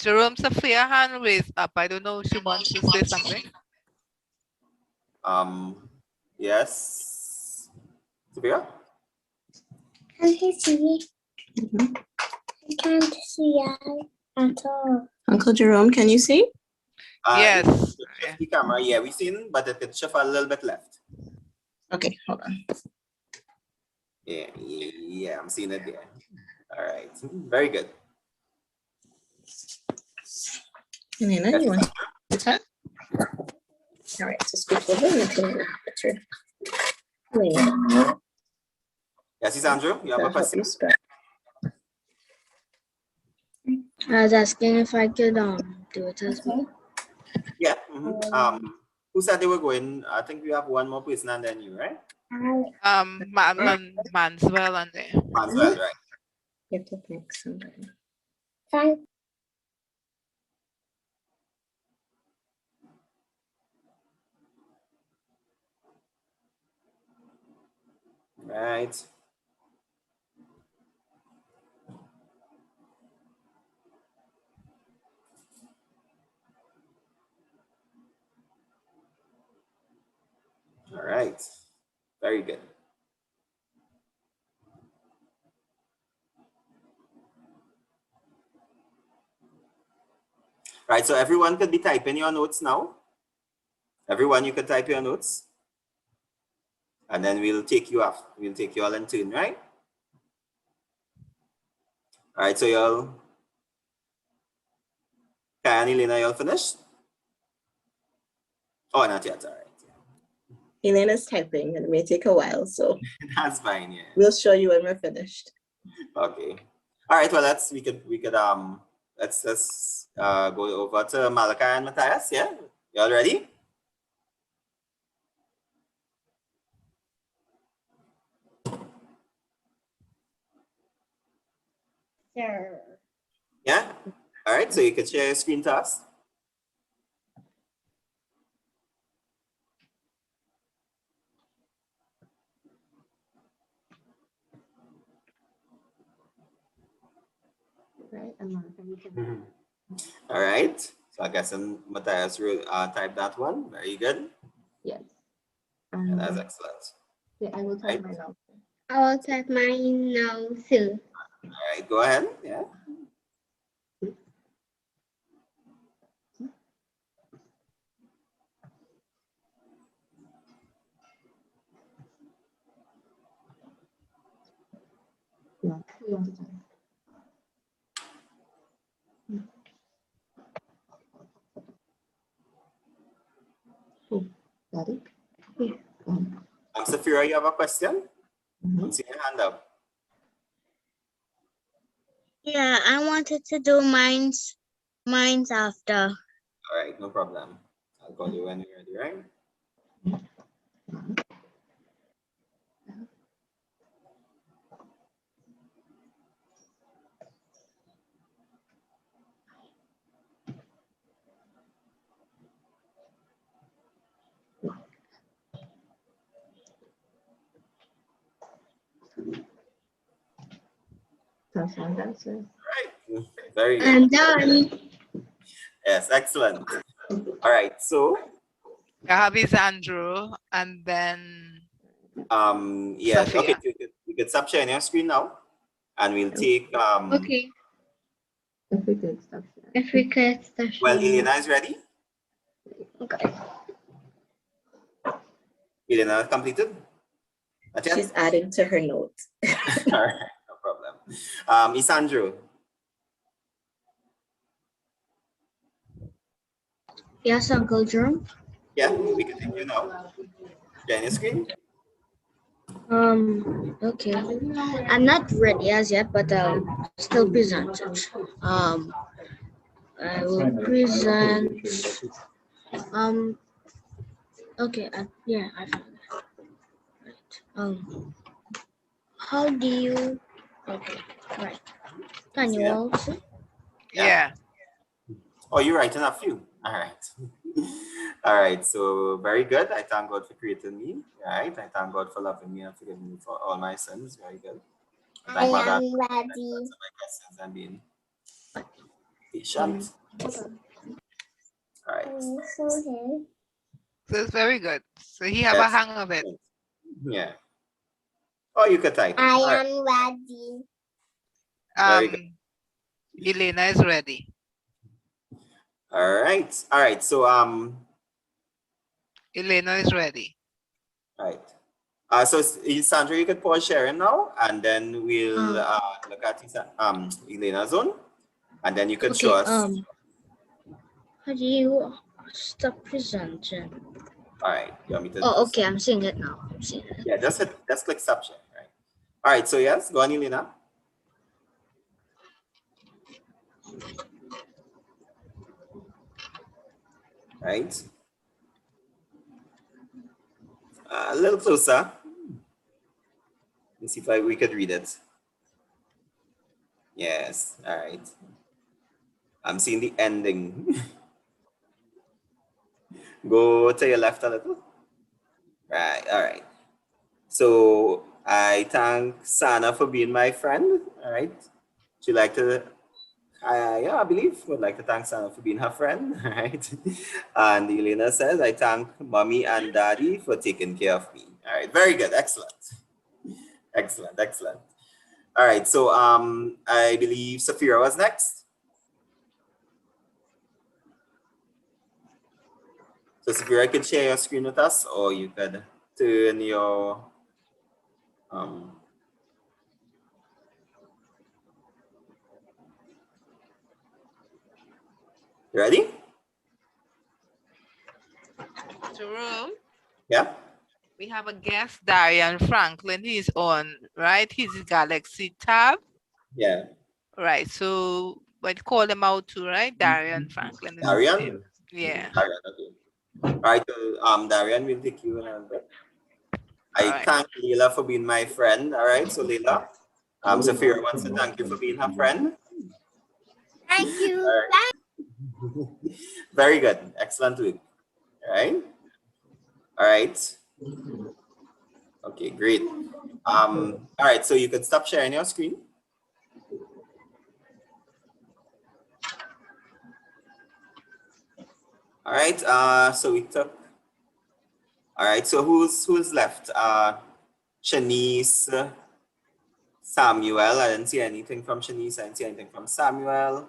Jerome Sophia hand raised up. I don't know if she wants to say something. Yes. Sophia? Can he see? I can't see at all. Uncle Jerome, can you see? Yes. The camera, yeah, we've seen, but it could shift a little bit left. Okay, hold on. Yeah, I'm seeing it there. All right, very good. Elena, you want to talk? All right, so speak over and then Elena. Yes, Andrew, you have a question? I was asking if I could do it as well. Yeah. Who said they were going? I think we have one more person and then you, right? Manswell and there. Manswell, right? You have to pick somebody. Thank Right. All right. Very good. Right, so everyone could be typing your notes now. Everyone, you can type your notes. And then we'll take you off. We'll take you all in turn, right? All right, so y'all, Kaya and Elena, y'all finished? Oh, not yet, all right. Elena's typing and it may take a while, so That's fine, yeah. we'll show you when we're finished. Okay. All right, well, let's go over to Malachi and Matthias, yeah? Y'all ready? Sure. Yeah? All right, so you can share your screen to us. Right, and Monica, you can. All right, so I guess Matthias will type that one. Very good. Yes. And that's excellent. Yeah, I will type my notes. I will type mine now, too. All right, go ahead. Yeah. Yeah, who wants to type? Oh, Daddy? Yeah. Safira, you have a question? I'm seeing your hand up. Yeah, I wanted to do mine's after. All right, no problem. I'll call you when you're ready, right? Right. Very good. I'm done. Yes, excellent. All right. So, I have is Andrew, and then yeah. Sophia. Okay. You could stop sharing your screen now, and we'll take Okay. If we could stop Well, sharing. Elena is ready. Okay. Elena completed. Not yet? She's adding to her notes. All right, no problem. Isandro. Yes, Uncle Jerome. Yeah, we can take you now. Share your screen. Okay. I'm not ready as yet, but I'll still present it. I will present. Okay. Yeah, I found it. Right. How do you? Okay. Right. Can you Yeah. all see? Yeah. Oh, you're writing a few. All right. All right. So very good. I thank God for creating me. All right. I thank God for loving me and forgiving me for all my sins. Very good. I Thank God that am ready. answering my questions and being patient. All right. So it's very good. So he have a Yes. hang of it. Yeah. Oh, you could type. All right. am ready. Very good. Elena is ready. All right. All right. So Elena is ready. right. So Sandra, you could pause sharing now, and then we'll look at Elena's own, and then you could show us. How do you stop presenting? All right. You want me to Oh, okay. I'm seeing it now. I'm seeing it. Yeah, just click stop share. Right. All right. So yes, go on, Elena. Right. A little closer. Let's see if we could read it. Yes. All right. I'm seeing the ending. Go to your left a little. Right. All right. So I thank Sana for being my friend. All right. She'd like to, I believe, would like to thank Sana for being her friend. All right. And Elena says, I thank mommy and daddy for taking care of me. All right. Very good. Excellent. Excellent. Excellent. All right. So I believe Safira was next. So Safira, you could share your screen with us, or you could turn your you ready? Jerome, Yeah. we have a guest, Darian Franklin. He's on, right? He's in Galaxy tab. Yeah. Right. So but call him out too, right? Darian Franklin. Is his Darian? name. Yeah. Darian, okay. All right, so, Darian, we'll take you in a bit. I right. thank Leila for being my friend. All right, so Leila, Safira wants to thank you for being her friend. Thank you. All right. Very good. Excellent week. All right. All right. Okay, great. All right, so you can stop sharing your screen. All right, so we took, all right, so who's left? Shanice, Samuel, I didn't see anything from Shanice, I didn't see anything from Samuel,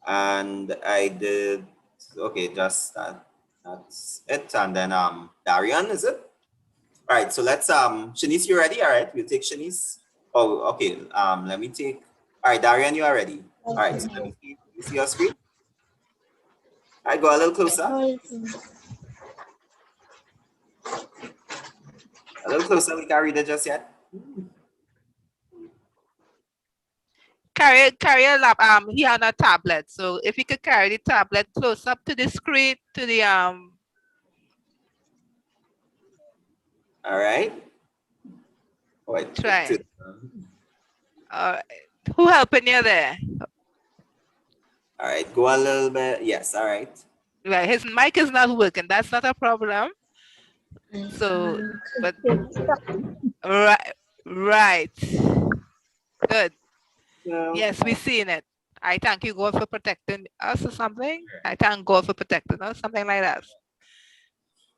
and I did, okay, just that's it, and then Darian, is it? All right, so let's, Shanice, you ready? All right, we'll take Shanice. Oh, okay, let me take, all right, Darian, you are ready. All right, so let me see your screen. All right, go a little closer. A little closer, we can't read it just yet. Carry a lap. He had a tablet. So if you could carry the tablet close up to the screen, to the All right. Wait, try. Who helping you there? All right, go a little bit. Yes, all right. Right, his mic is not working. That's not a problem. So, but right. Good. No. Yes, we've seen it. I thank you, God, for protecting us or something. I thank God for protecting us, something like that.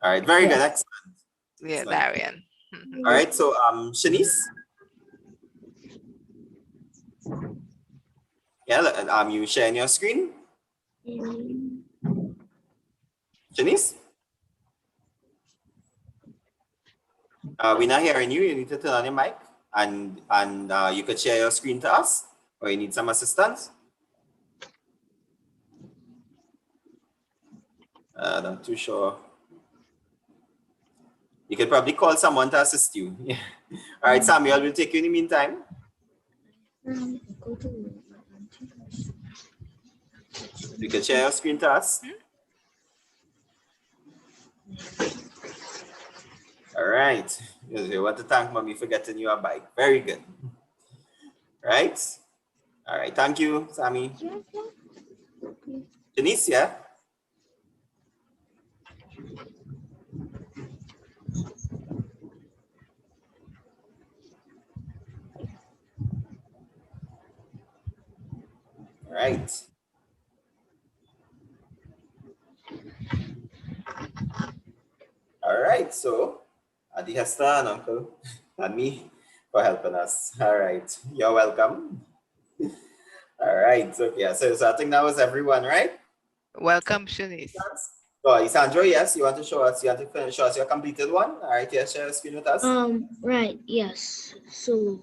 All right, very good, Yes. excellent. Yeah, Excellent. Darian. All right, so Shanice. Yeah, you sharing your screen? Shanice? We're not hearing you. You need to turn on your mic and you could share your screen to us, or you need some assistance. Not too sure. You could probably call someone to assist you. All right, Samuel, we'll take you in the meantime. You can share your screen to us. All right. You want to thank mommy for getting you a bike. Very good. Right? All right. Thank you, Sammy. Denise, yeah? All right. All right. So, Adi Hester and Uncle and me for helping us. All right. You're welcome. All right. So, yeah. So I think that was everyone, right? Welcome, Shanice. So, Isandro, yes, you want to show us, show us your completed one? All right, yes, share your screen with us. Right, yes. So,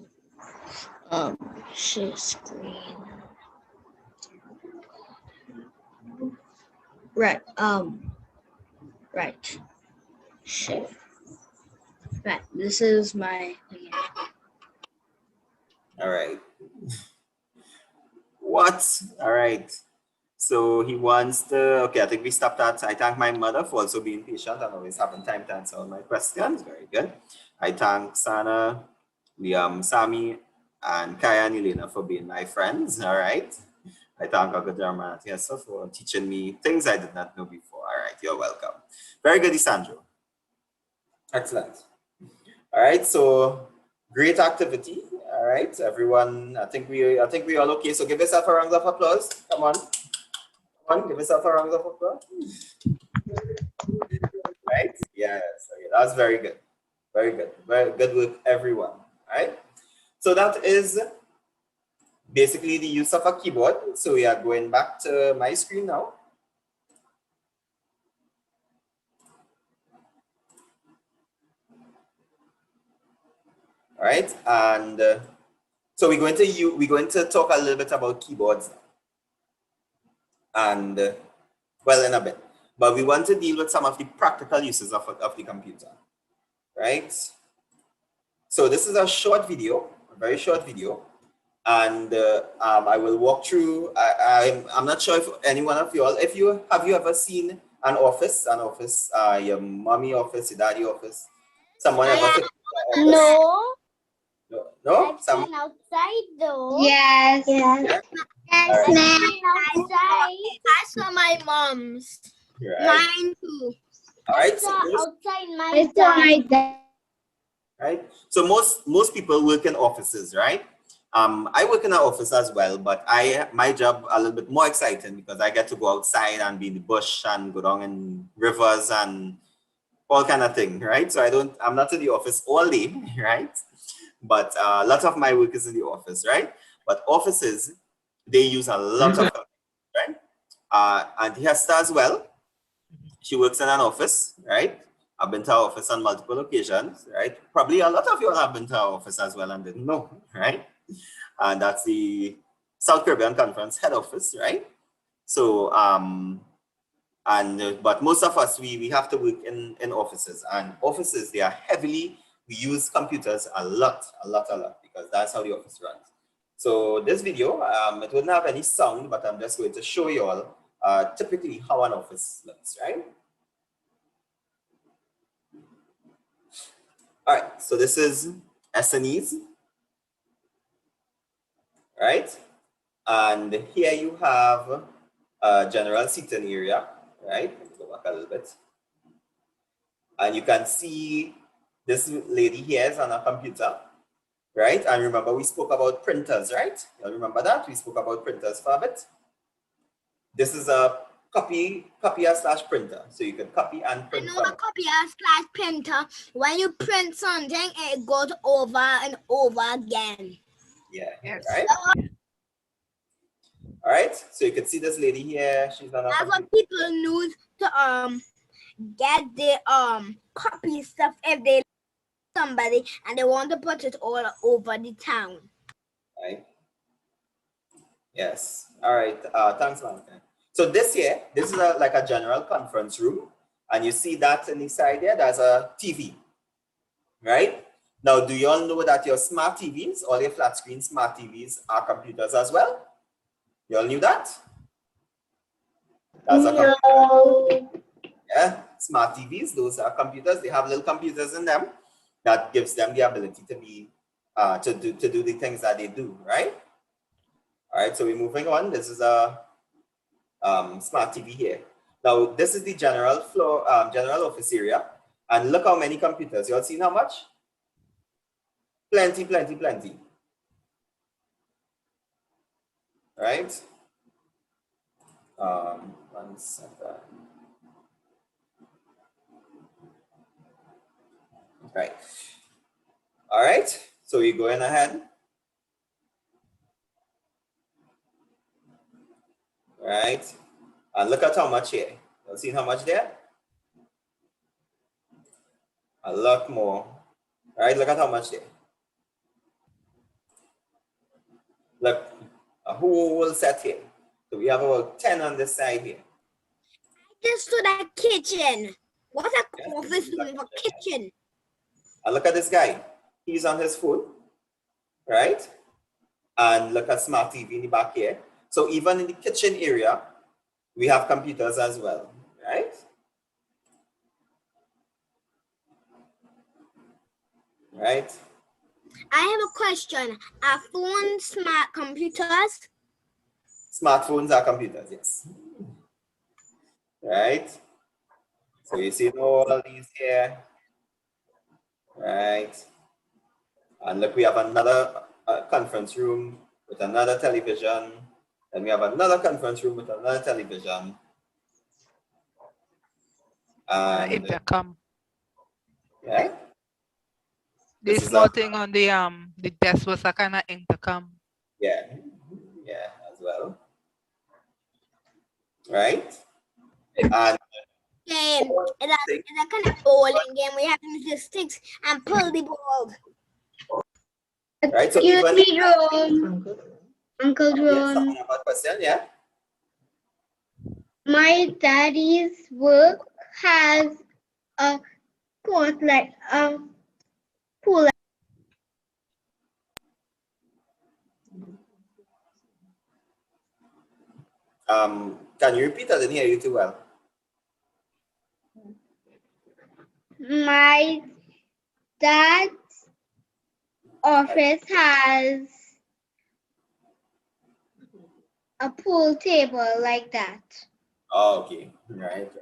share screen. Right, right. Share. Right, this is my. All right. What? All right. So he wants to, okay, I think we stopped at, I thank my mother for also being patient and always having time to answer all my questions. Very good. I thank Sana, Liam, Sami, and Kaya and Elena for being my friends. All right. I thank Uncle Jerome for teaching me things I did not know before. All right, you're welcome. Very good, Isandro. Excellent. All right, so great activity. All right, everyone. I think we all okay. So give yourself a round of applause. Come on. Come on, give yourself a round of applause. Right? Yes. Okay, that's very good. Very good. Very good work, everyone. All right. So that is basically the use of a keyboard. So we are going back to my screen now. All right, and so we're going to talk a little bit about keyboards now. And well, in a bit, but we want to deal with some of the practical uses of the computer, right? So this is a short video, a very short video, and I will walk through. I'm not sure if any one of you all, have you ever seen an office, your mommy office, your daddy office, someone ever took No, no? I've seen outside though. Yes. Yes. Yes, I've ma'am. seen outside. I saw my mom's. Right. Mine too. All right. I So saw outside my I saw my dad. dad. right? So most people work in offices, right? I work in an office as well, but my job a little bit more exciting because I get to go outside and be in the bush and go down in rivers and all kind of thing, right? So I'm not in the office all day, right? But a lot of my work is in the office, right? But offices, they use a lot of, right? And Hester as well, she works in an office, right? I've been to her office on multiple occasions, right? Probably a lot of you all have been to her office as well and didn't know, right? And that's the South Caribbean Conference head office, right? So, but most of us, we have to work in offices, and offices, we use computers a lot, because that's how the office runs. So this video, it wouldn't have any sound, but I'm just going to show you all typically how an office looks, right? All right, so this is SNEs, right? And here you have a general seating area, right? Let me go back a little bit. And you can see this lady here is on a computer, right? And remember, we spoke about printers, right? You remember that? We spoke about printers for a bit. This is a copier/printer. So you can copy and print. I know a copier/printer. When you print something, it goes over and over again. Yeah, Yes. right? All right, so you can see this lady here. She's on a That's what people use to get their copy stuff if they somebody and they want to put it all over the town. right? Yes. All right. Thanks, Monica. So this here, this is like a general conference room, and you see that in the side there, there's a TV, right? Now, do you all know that your smart TVs, all your flat screen smart TVs are computers as well? You all knew that? That's a computer. Yeah, smart TVs, those are computers. They have little computers in them that gives them the ability to be, to do the things that they do, right? All right, so we're moving on. This is a smart TV here. Now, this is the general floor, general office area. And look how many computers. You all seen how much? Plenty, plenty, plenty. Right? 1 second. Right. All right, so we're going ahead. Right, and look at how much here. You see how much there? A lot more. Right, look at how much there. Look, a whole set here. So we have about 10 on this side here. Just to the kitchen. What's a office room for kitchen? And look at this guy. He's on his phone, right? And look at smart TV in the back here. So even in the kitchen area, we have computers as well, right? Right. I have a question. Are phones smart computers? Smartphones are computers, yes. Right. So you see all these here, right? And look, we have another conference room with another television. And we have another conference room with another television. And Intercom. yeah. The small thing on the desk was a kind of intercom. Yeah, yeah, as well. Right? And Game. It's a kind of bowling game. We have to use the sticks and pull the ball. right, so Excuse even me, Jerome. Uncle yes, Jerome. someone have a question, yeah? My daddy's work has a course like a pool. Can you repeat? I didn't hear you too well. My dad's office has a pool table like that. Oh, okay, right.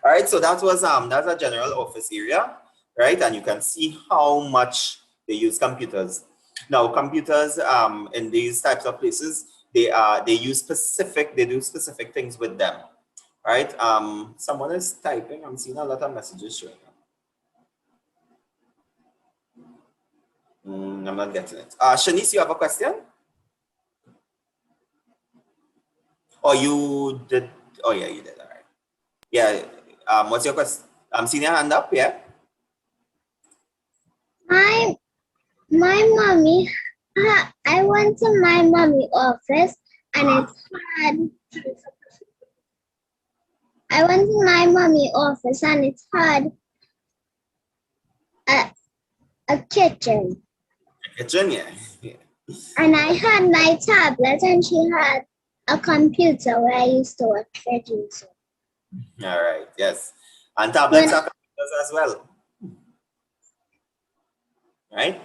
All right, so that was that's a general office area, right? And you can see how much they use computers. Now, computers in these types of places, they do specific things with them, right? Someone is typing. I'm seeing a lot of messages showing up. I'm not getting it. Shanice, you have a question? Oh, you did. Oh, yeah, you did. All right. Yeah. What's your question? I'm seeing your hand up. Yeah. My mommy, I went to my mommy office and it's hard. I went to my mommy office and it's hard. A kitchen. Kitchen, yeah. And I had my tablet and she had a computer where I used to watch videos. All right. Yes. And tablets are computers as well. Right.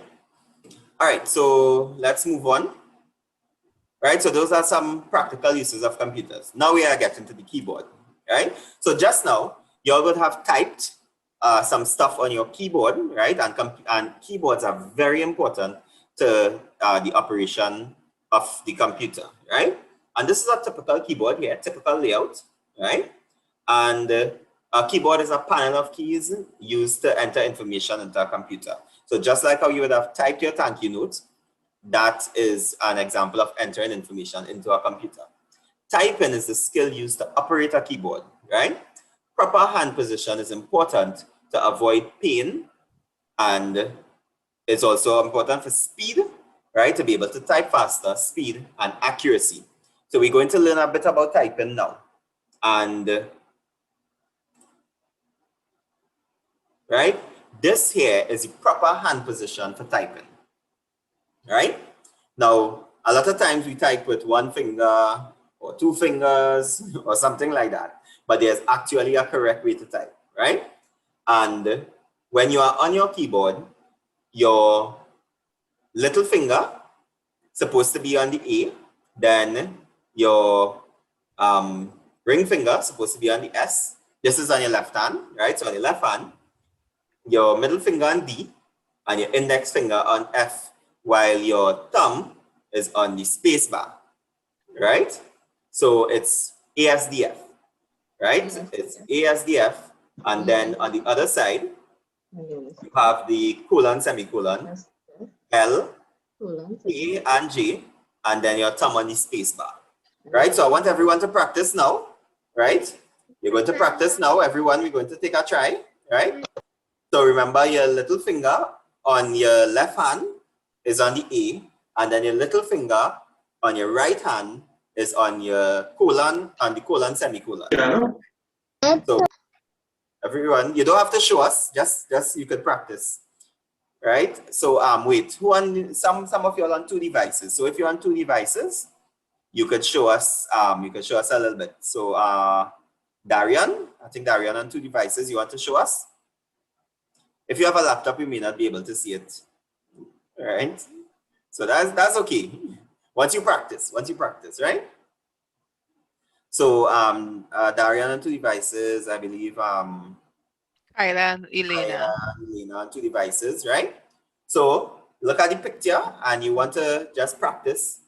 All right. So let's move on. Right. So those are some practical uses of computers. Now we are getting to the keyboard. Right. So just now, you all would have typed some stuff on your keyboard, right? And keyboards are very important to the operation of the computer, right? And this is a typical keyboard here, typical layout, right? And a keyboard is a panel of keys used to enter information into a computer. So just like how you would have typed your thank you note, that is an example of entering information into a computer. Typing is the skill used to operate a keyboard, right? Proper hand position is important to avoid pain, and it's also important for speed, right? To be able to type faster, speed, and accuracy. So we're going to learn a bit about typing now. And right, this here is the proper hand position for typing, right? Now, a lot of times we type with one finger or two fingers or something like that, but there's actually a correct way to type, right? And when you are on your keyboard, your little finger supposed to be on the A, then your ring finger supposed to be on the S. This is on your left hand, right? So on your left hand, your middle finger on D and your index finger on F, while your thumb is on the space bar, right? So it's ASDF, right? It's ASDF, and then on the other side, you have the colon, semicolon, L, A, and J, and then your thumb on the space bar, right? So I want everyone to practice now, right? You're going to practice now, everyone. We're going to take a try, right? So remember, your little finger on your left hand is on the A, and then your little finger on your right hand is on your colon, on the colon, semicolon. So everyone, you don't have to show us, just you could practice, right? So wait, who on some of you are on 2 devices? So if you're on 2 devices, you could show us a little bit. So Darian, I think Darian on 2 devices, you want to show us? If you have a laptop, you may not be able to see it, right? So that's okay. Once you practice, right? So Darian on 2 devices, I believe. Kyla and Elena. Elena on 2 devices, right? So look at the picture, and you want to just practice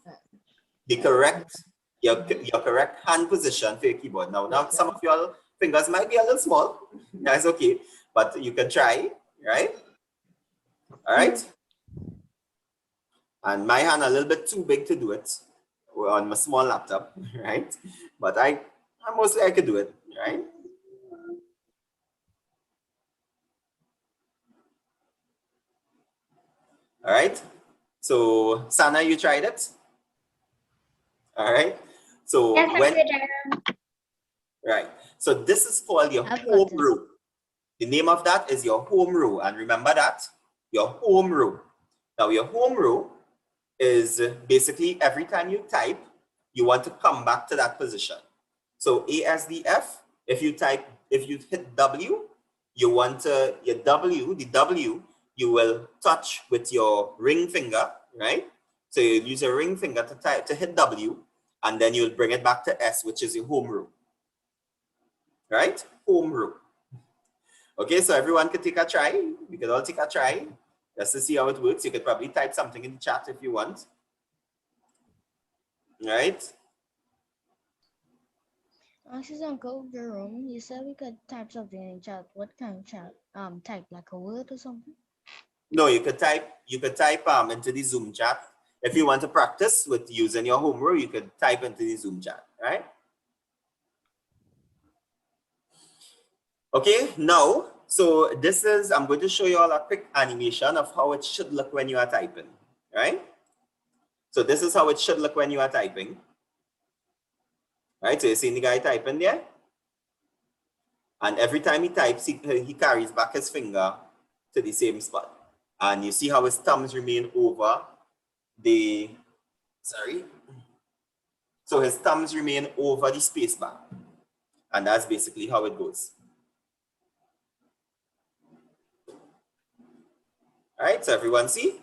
the correct your correct hand position for your keyboard. Now some of your fingers might be a little small. That's okay, but you can try, right? All right. And my hand a little bit too big to do it on my small laptop, right? But I mostly I could do it, right? All right. So Sana, you tried it? All right. So Yes, when Computer. right. So this is called your home row. The name of that is your home row. And remember that, your home row. Now your home row is basically every time you type, you want to come back to that position. So ASDF, if you hit W, you want to, the W, you will touch with your ring finger, right? So you use your ring finger to hit W, and then you'll bring it back to S, which is your home row, right? Home row. Okay, so everyone can take a try. We could all take a try just to see how it works. You could probably type something in the chat if you want. Right? This is Uncle Jerome. You said we could type something in chat. What kind of chat? Type like a word or something? No, you could type into the Zoom chat. If you want to practice with using your home row, you could type into the Zoom chat, right? Okay, now, so this is, I'm going to show you all a quick animation of how it should look when you are typing, right? So this is how it should look when you are typing. Right, so you see the guy typing there? And every time he types, he carries back his finger to the same spot. And you see how his thumbs remain over the, so his thumbs remain over the space bar. And that's basically how it goes. All right, so everyone see?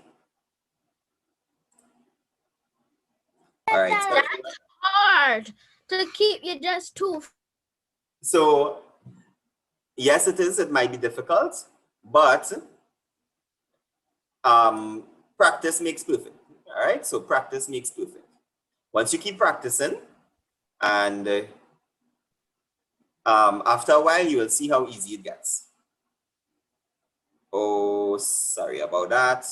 All right. So That's hard to keep you just 2. So yes, it is. It might be difficult, but practice makes perfect. All right. So practice makes perfect. Once you keep practicing, and after a while, you will see how easy it gets. Oh, sorry about that.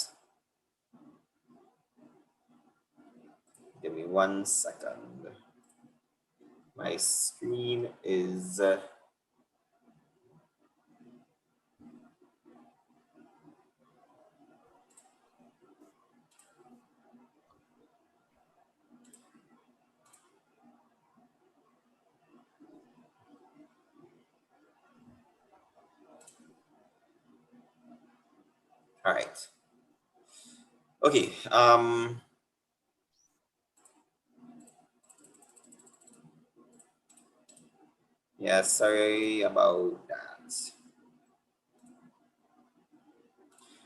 Give me 1 second. My screen is all right. Okay. Yeah, sorry about that.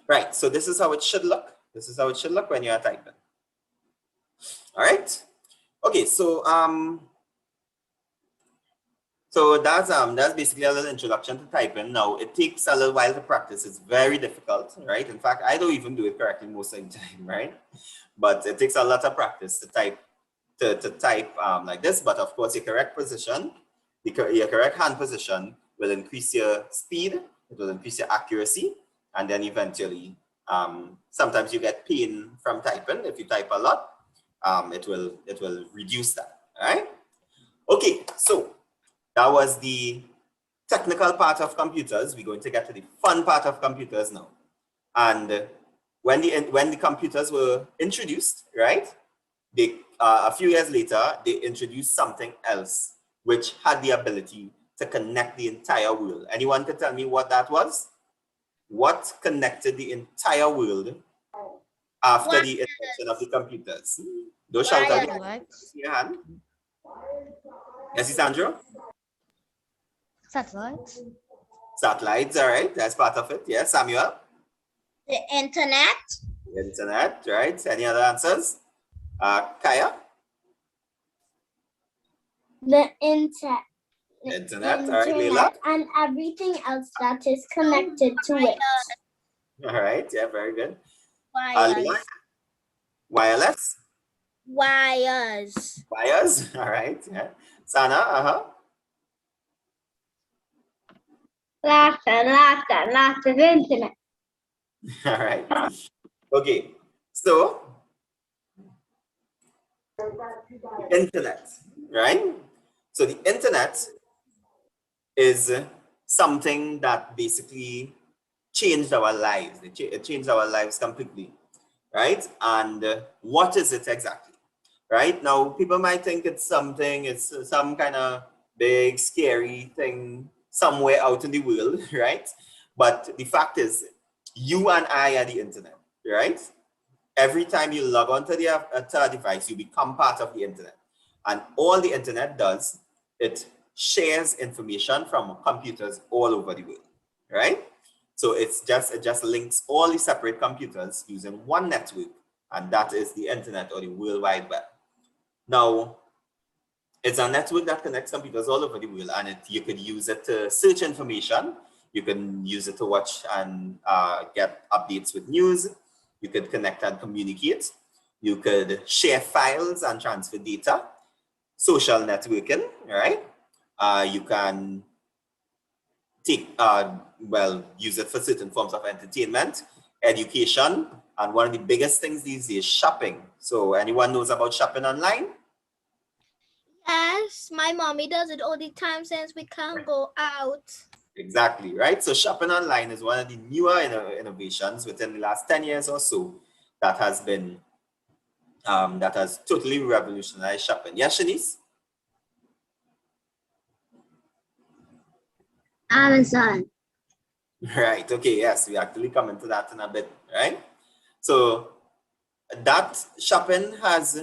Right, so this is how it should look. This is how it should look when you are typing. All right. Okay, so that's basically a little introduction to typing. Now it takes a little while to practice. It's very difficult, right? In fact, I don't even do it correctly most of the time, right? But it takes a lot of practice to type like this. But of course, your correct position, your correct hand position will increase your speed. It will increase your accuracy, and then eventually, sometimes you get pain from typing. If you type a lot, it will reduce that. All right. Okay, so that was the technical part of computers. We're going to get to the fun part of computers now. And when the computers were introduced, right? They a few years later, they introduced something else which had the ability to connect the entire world. Anyone can tell me what that was? What connected the entire world after the invention of the computers? Don't shout out your hand. Yes, Sandro? Satellites. Satellites, all right. That's part of it. Yes, Samuel? The internet. Internet, right. Any other answers? Kaya? The internet. Internet, all right. Leila? And everything else that is connected to it. All right, yeah, very good. Wires. Wireless? Wires. Wires, all right. Yeah. Sana, Lots of internet. all right. Okay, so internet, right? So the internet is something that basically changed our lives. It changed our lives completely, right? And what is it exactly? Right now, people might think it's some kind of big, scary thing somewhere out in the world, right? But the fact is, you and I are the internet, right? Every time you log onto to a device, you become part of the internet. And all the internet does, it shares information from computers all over the world, right? So it just links all the separate computers using one network, and that is the internet or the World Wide Web. Now, it's a network that connects computers all over the world, and you could use it to search information. You can use it to watch and get updates with news. You could connect and communicate. You could share files and transfer data. Social networking, right? You can use it for certain forms of entertainment, education, and one of the biggest things these days, shopping. So anyone knows about shopping online? Yes, my mommy does it all the time since we can't go out. Exactly, right? So shopping online is one of the newer innovations within the last 10 years or so that has been, that has totally revolutionized shopping. Yes, Shanice? Amazon. Right, okay, yes, we actually come into that in a bit, right? So that shopping has,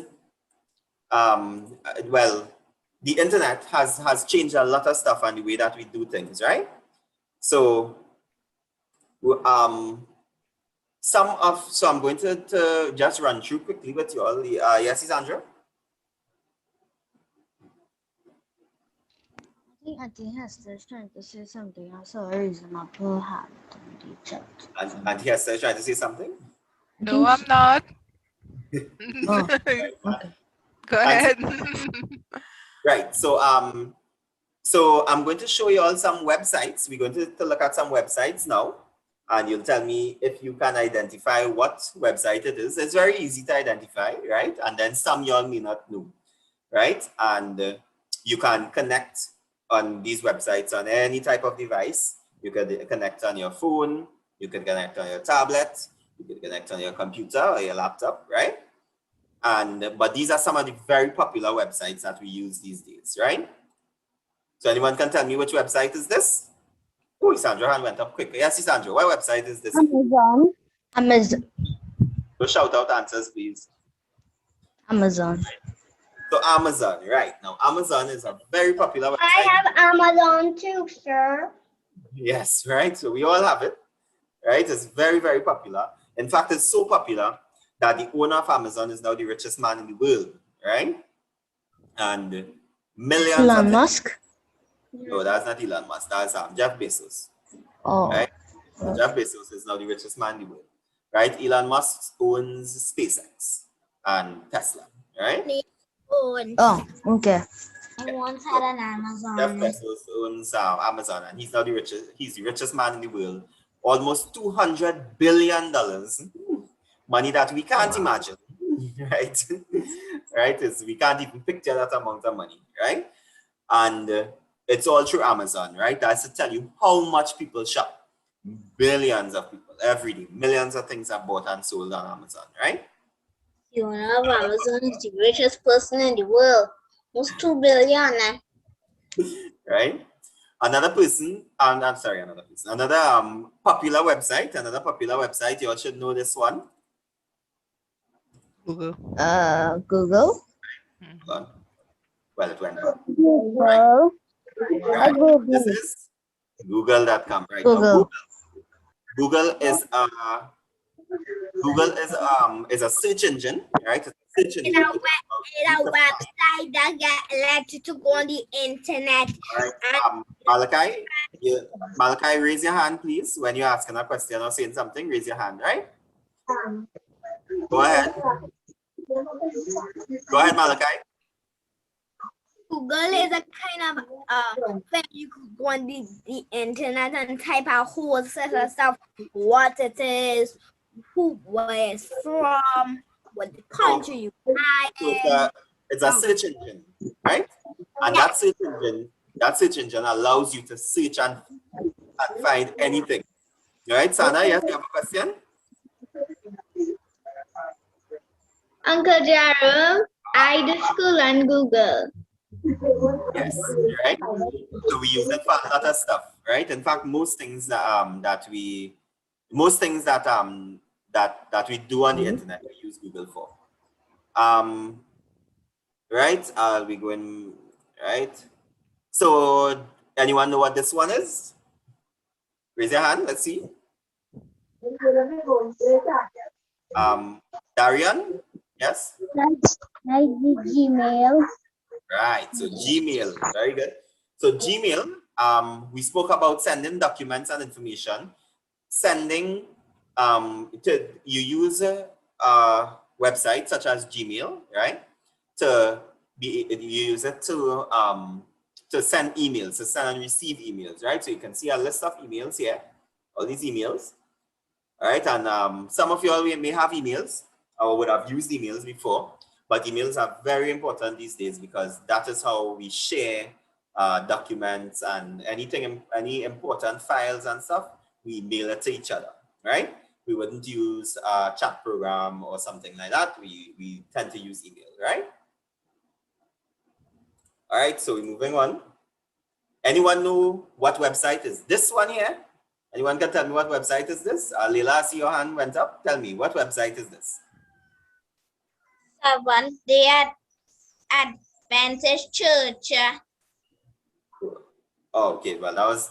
the internet has changed a lot of stuff on the way that we do things, right? So, I'm going to just run through quickly with you all. Yes, Sandra? I think Hester's trying to say something. I saw a reasonable hand in the chat. And Hester trying to say something? No, I'm not. Oh, okay. Go And ahead. right. So I'm going to show you all some websites. We're going to look at some websites now, and you'll tell me if you can identify what website it is. It's very easy to identify, right? And then some y'all may not know, right? And you can connect on these websites on any type of device. You could connect on your phone, you can connect on your tablet, you can connect on your computer or your laptop, right? But these are some of the very popular websites that we use these days, right? So anyone can tell me which website is this? Oh, Sandra hand went up quick. Yes, Sandra, what website is this? Amazon. Amazon. So shout out answers, please. Amazon. So Amazon, right. Now, Amazon is a very popular website. I have Amazon too, sir. Yes, right. So we all have it, right? It's very, very popular. In fact, it's so popular that the owner of Amazon is now the richest man in the world, right? And millions Elon of Musk. No, that's not Elon Musk. That's Jeff Bezos. Oh. Right? So Jeff Bezos is now the richest man in the world, right? Elon Musk owns SpaceX and Tesla, right? Oh, okay. I once had an Jeff Amazon. Bezos owns Amazon, and he's now the richest. He's the richest man in the world. Almost $200 billion, money that we can't imagine, right? Right? We can't even picture that amount of money, right? And it's all through Amazon, right? That's to tell you how much people shop. Billions of people every day. Millions of things are bought and sold on Amazon, right? The owner of Amazon is the richest person in the world. Almost 2 billion. Right? Another popular website, you all should know this one. Google. Google. Well, it went wrong. Google. Right. Google. This is Google.com, right? Google. Now, Google is a search engine, right? It's a search engine. It's a website that get elected to go on the internet. All right. Malachi, raise your hand, please. When you're asking a question or saying something, raise your hand, right? Go ahead. Go ahead, Malachi. Google is a kind of where you could go on the internet and type a whole set of stuff, what it is, where it's from, what the country you buy. So it's a search engine, right? And that search engine allows you to search and find anything. All right, Sana, yes, you have a question? Uncle Jerome, I do school on Google. Yes, right. So we use it for a lot of stuff, right? In fact, most things that we do on the internet, we use Google for. Right? I'll be going right. So, anyone know what this one is? Raise your hand. Let's see. Darian, yes. Like the Gmail. Right, so Gmail, very good. So Gmail, we spoke about sending documents and information. Sending, you use a website such as Gmail, right? You use it to send emails, to send and receive emails, right? So you can see a list of emails here, all these emails, all right? And some of you all may have emails or would have used emails before. But emails are very important these days because that is how we share documents and any important files and stuff, we mail it to each other, right? We wouldn't use a chat program or something like that. We tend to use email, right? All right, so we're moving on. Anyone know what website is this one here? Anyone can tell me what website is this? Leila, I see your hand went up. Tell me, what website is this? Seventh Day Adventist Church. Oh, okay, well that was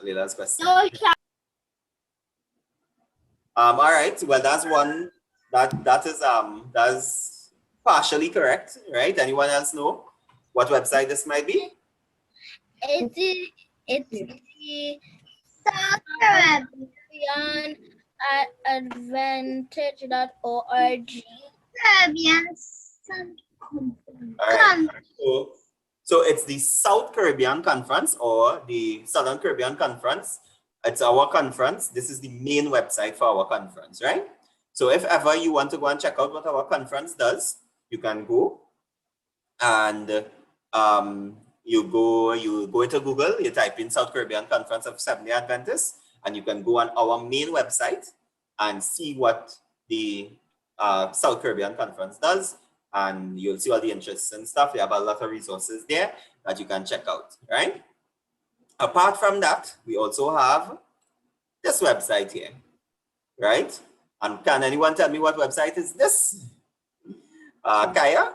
Leila's question. All right, well that's one that's partially correct, right? Anyone else know what website this might be? It's the South Caribbean at Advantage.org. Caribbean All right. So it's the South Caribbean Conference or the Southern Caribbean Conference. It's our conference. This is the main website for our conference, right? So if ever you want to go and check out what our conference does, you can go and you go into Google, you type in South Caribbean Conference of Seventh-day Adventists, and you can go on our main website and see what the South Caribbean Conference does, and you'll see all the interests and stuff. We have a lot of resources there that you can check out, right? Apart from that, we also have this website here, right? And can anyone tell me what website is this? Kaya?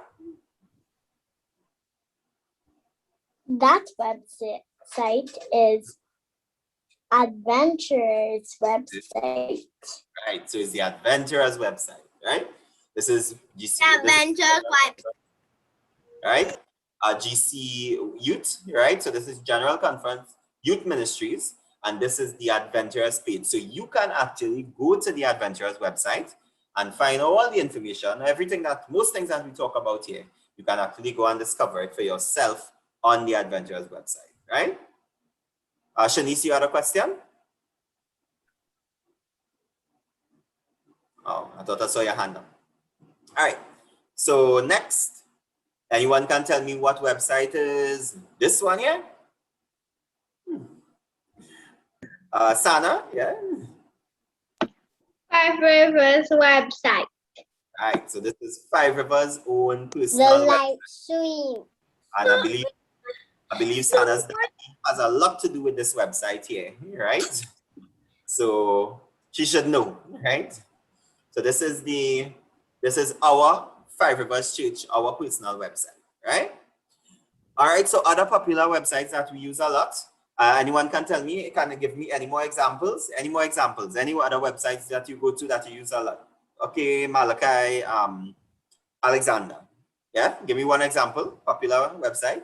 That website is Adventurers website. Right, so it's the Adventurers website, right? This is GC. Adventurers website. Right? GC Youth, right? So this is General Conference Youth Ministries, and this is the Adventurers page. So you can actually go to the Adventurers website and find all the information, most things that we talk about here, you can actually go and discover it for yourself on the Adventurers website, right? Shanice, you had a question? Oh, I thought I saw your hand up. All right, so next, anyone can tell me what website is this one here? Sana, yeah? Five Rivers website. All right, so this is Five Rivers' own The personal website. live stream. And I believe Sana's daddy has a lot to do with this website here, right? So she should know, right? So this is our Five Rivers Church, our personal website, right? All right, so other popular websites that we use a lot. Anyone can tell me, can you give me any more examples? Any other websites that you go to that you use a lot? Okay, Malachi, Alexander. Yeah, give me one example, popular website.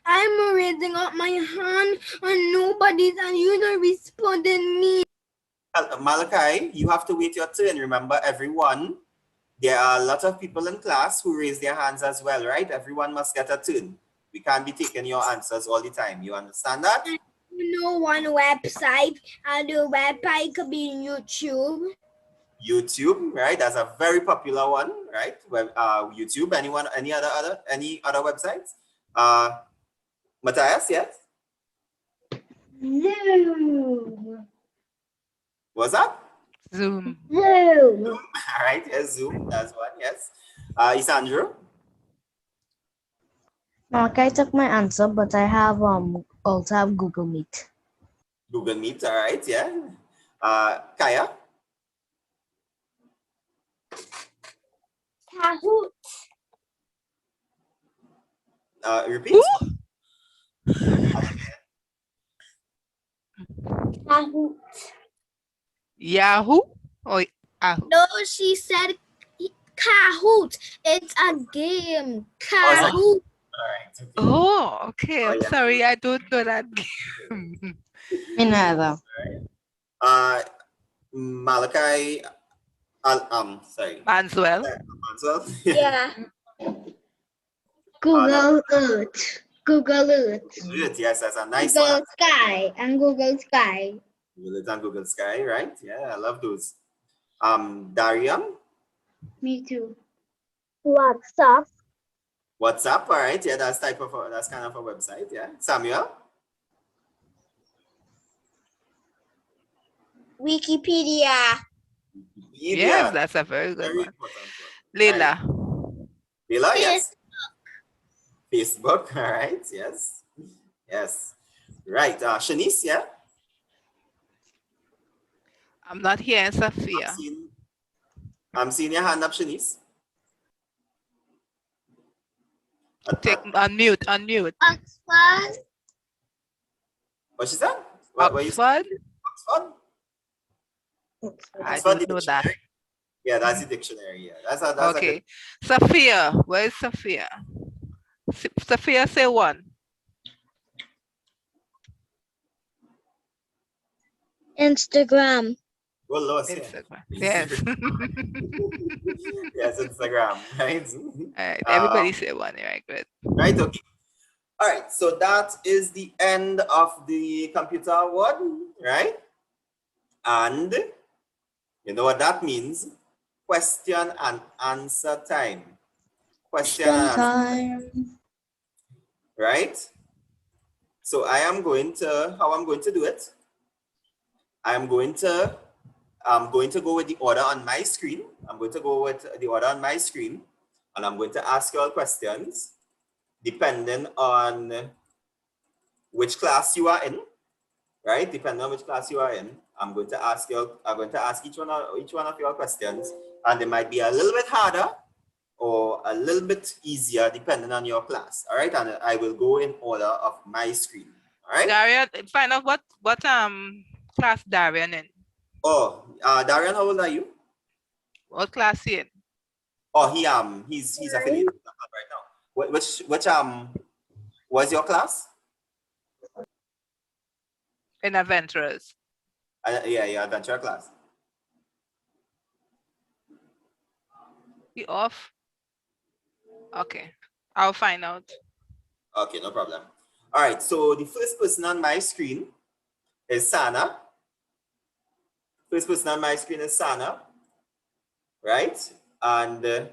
I'm raising up my hand and nobody's and you don't responding me. Malachi, you have to wait your turn. Remember, everyone, there are a lot of people in class who raise their hands as well, right? Everyone must get a turn. We can't be taking your answers all the time. You understand that? One website, and the website could be YouTube. YouTube, right? That's a very popular one, right? YouTube. Anyone? Any other websites? Matthias, yes. Zoom. What's that? Zoom. Zoom. All right. Yes, Zoom. That's one. Yes. Isandro. I took my answer, but I have also have Google Meet. Google Meet. All right. Yeah. Kaya. Kahoot. Repeat. Kahoot. Yahoo or Yahoo? No, she said Kahoot. It's a game. Kahoot. All right. Okay. Oh, okay. I'm yeah. sorry, I don't know that game. Me neither. Malachi. Sorry. Manswell. Manswell. Yeah. Google Earth. Google Earth. Good. Yes, that's a nice Google one. Sky and Google Sky. Google it on Google Sky, right? Yeah, I love those. Darian. Me too. WhatsApp. WhatsApp, all right. Yeah, that's kind of a website. Yeah. Samuel. Wikipedia. Yes, that's a very good Very one. important one. Leila. Leila, yes. Facebook, all right. Yes. Yes. Right. Shanice, yeah. I'm not hearing Sophia. I'm seeing your hand up, Shanice. Unmute. Oxford. What she said? What you said? Oxford? Oxford? I Oxford didn't know that. dictionary? Yeah, that's the dictionary. Yeah, that's Okay. Sophia. Where is Sophia? Sophia, say 1. Instagram. Well, Lois, yeah. Instagram. Yes. Yes, Instagram, right? All right, everybody say 1. Right, good. Right, okay. All right, so that is the end of the computer award, right? And you know what that means? Question and answer time. Question and answer time. right? So how I'm going to do it, I'm going to go with the order on my screen. I'm going to go with the order on my screen, and I'm going to ask you all questions depending on which class you are in, right? Depending on which class you are in, I'm going to ask each one of your questions, and they might be a little bit harder or a little bit easier depending on your class. All right, and I will go in order of my screen. All right. Darian, find out what class Darian in. Oh, Darian, how old are you? What class he in? Oh, he's affiliated with that right now. Which was your class? In Adventurers. Yeah, adventure class. He off? Okay, I'll find out. Okay, no problem. All right, so the first person on my screen is Sana. First person on my screen is Sana, right? And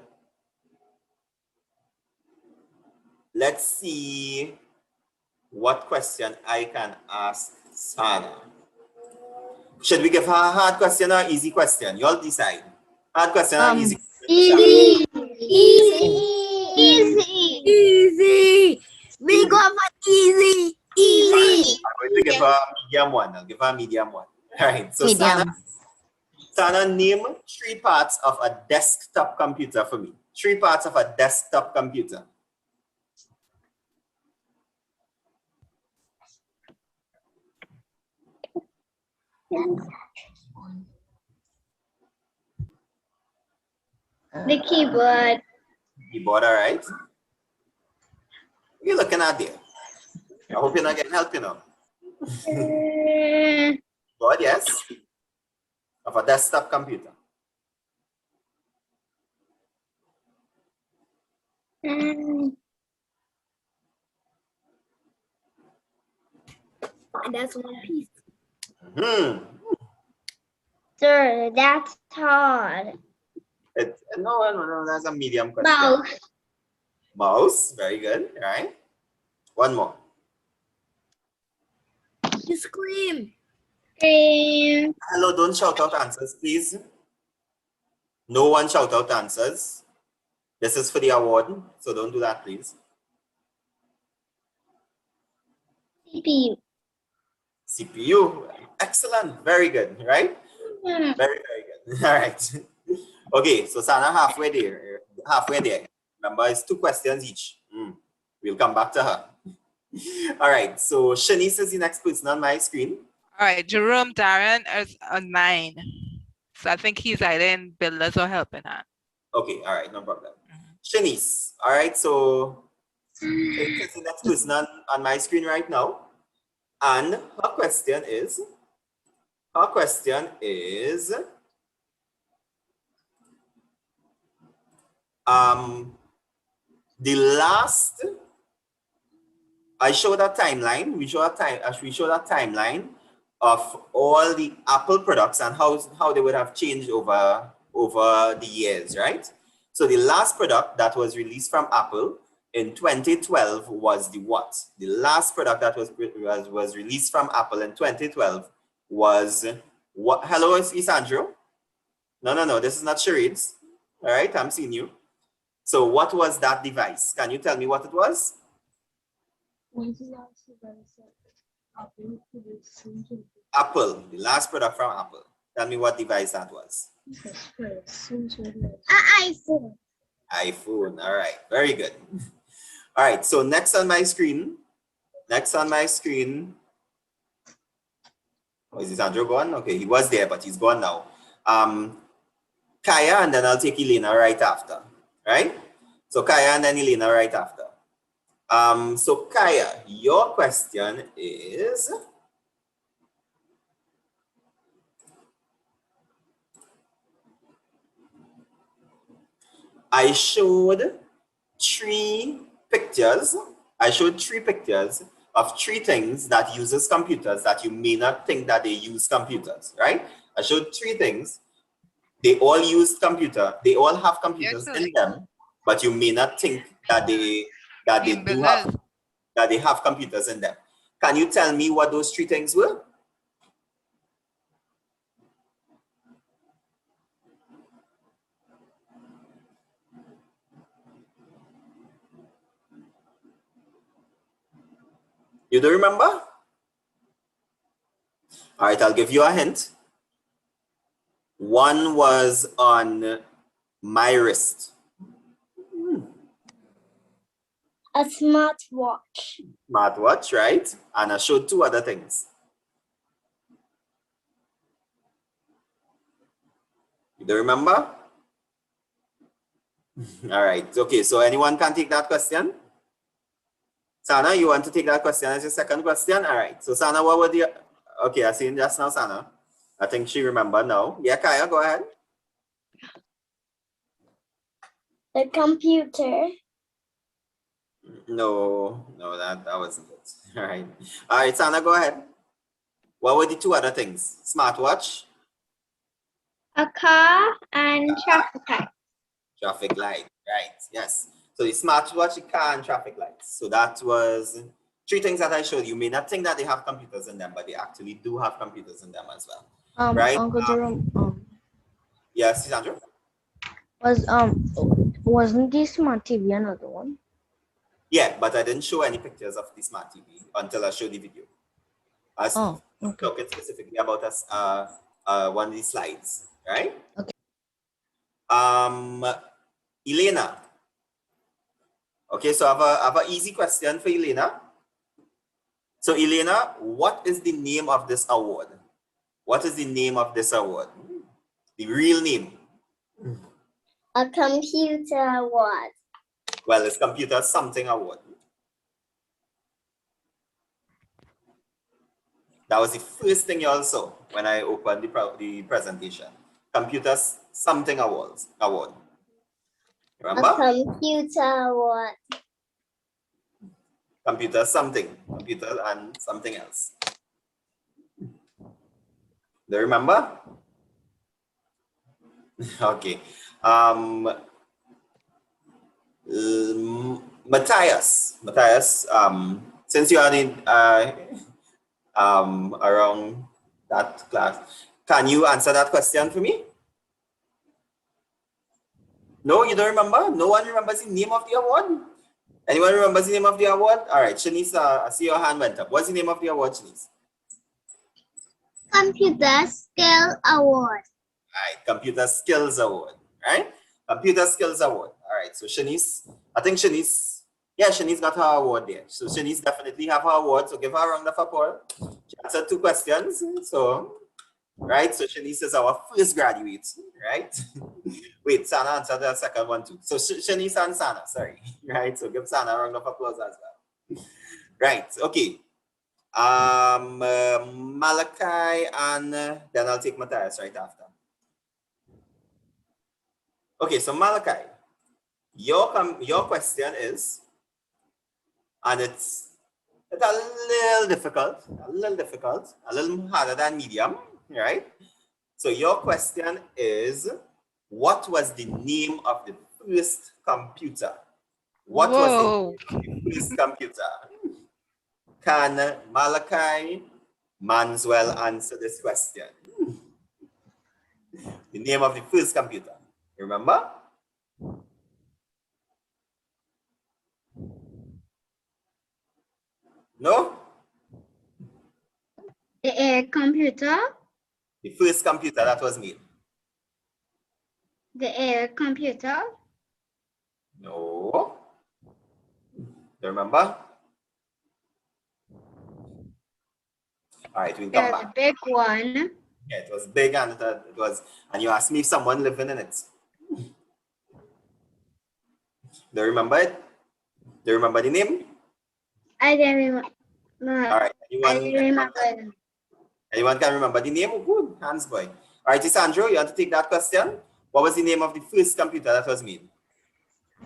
let's see what question I can ask Sana. Should we give her a hard question or easy question? You all decide. Hard question or easy question? Easy. Easy. We go for easy. Easy. I'm going to give her a medium one. I'll give her a medium one. All right. So Medium. Sana, name 3 parts of a desktop computer for me. 3 parts of a desktop computer. The keyboard. Keyboard, all right. What are you looking at there? I hope you're not getting help, you know. Keyboard, yes. Of a desktop computer. And that's one piece. Sir, that's hard. No, that's a medium question. Mouse. Mouse, very good, all right. One more. You scream. Screen. Hello, don't shout out answers, please. No one shout out answers. This is for the award, so don't do that, please. CPU. CPU, excellent, very good, right? Very, very good. All right. Okay, so Sana, halfway there. Remember, it's 2 questions each. We'll come back to her. All right, so Shanice is the next person on my screen. All right, Jerome Darian is a 9. So I think he's either in builders or helping hand. Okay, all right, no problem. Shanice, all right, so Shanice is the next person on my screen right now. And her question is, the last, I showed a timeline, we showed a timeline of all the Apple products and how they would have changed over the years, right? So the last product that was released from Apple in 2012 was the what? The last product that was released from Apple in 2012 was what? Hello, it's Isandro? No, this is not charades. All right, I'm seeing you. So what was that device? Can you tell me what it was? Apple, the last product from Apple. Tell me what device that was. iPhone. iPhone, all right, very good. All right, so next on my screen, oh, is Andrew gone? Okay, he was there, but he's gone now. Kaya, and then I'll take Elena right after, right? So Kaya and then Elena right after. So Kaya, your question is, I showed three pictures of three things that uses computers that you may not think that they use computers, right? I showed three things. They all use they all have computers in them, but you may not think that they have computers in them. Can you tell me what those three things were? You don't remember? All right, I'll give you a hint. One was on my wrist. A smartwatch. Smartwatch, right? And I showed two other things. You don't remember? All right, okay, so anyone can take that question? Sana, you want to take that question as your second question? All right, so Sana, what were the, okay, I see just now, Sana. I think she remembered now. Yeah, Kaya, go ahead. The computer. No, that wasn't it. All right, Sana, go ahead. What were the two other things? Smartwatch? A car and traffic light. Traffic light, right, yes. So the smartwatch, the car, and traffic lights. So that was three things that I showed you. You may not think that they have computers in them, but they actually do have computers in them as well. Right? Uncle Jerome, yes, Sandra? wasn't the smart TV another one? Yeah, but I didn't show any pictures of the smart TV until I showed the video. I was talking specifically about us one of these slides, right? Okay. Elena. Okay, so I have an easy question for Elena. So Elena, what is the name of this award? What is the name of this award? The real name? A computer award. Well, it's Computer Something Award. That was the first thing you all saw when I opened the presentation. Computer Something Award. Remember? A computer award. Computer something. Computer and something else. Do you remember? Okay. Matthias, since you are in around that class, can you answer that question for me? No, you don't remember? No one remembers the name of the award? Anyone remembers the name of the award? All right, Shanice, I see your hand went up. What's the name of the award, Shanice? Computer Skill Award. All right, Computer Skills Award, right? Computer Skills Award. All right, so Shanice, I think Shanice, yeah, Shanice got her award there. So Shanice definitely have her award, so give her a round of applause. She answered two questions, so, right? So Shanice is our first graduate, right? Wait, Sana answered the second one too. So Shanice and Sana, sorry, right? So give Sana a round of applause as well. Right, okay. Malachi and then I'll take Matthias right after. Okay, so Malachi, your question is, and it's a little difficult, a little harder than medium, right? So your question is, what was the name of the first computer? What was the first computer? Can Malachi Manswell answer this question? The name of the first computer, remember? No? The computer. The first computer that was made. The computer. No. Do you remember? All right, we'll come back. The big one. Yeah, it was big and it was, and you asked me if someone living in it. Do you remember it? Do you remember the name? I don't remember. All right. I don't remember. Anyone can remember the name? Oh, good. Hands boy. All right, Sandro, you want to take that question? What was the name of the first computer that was made?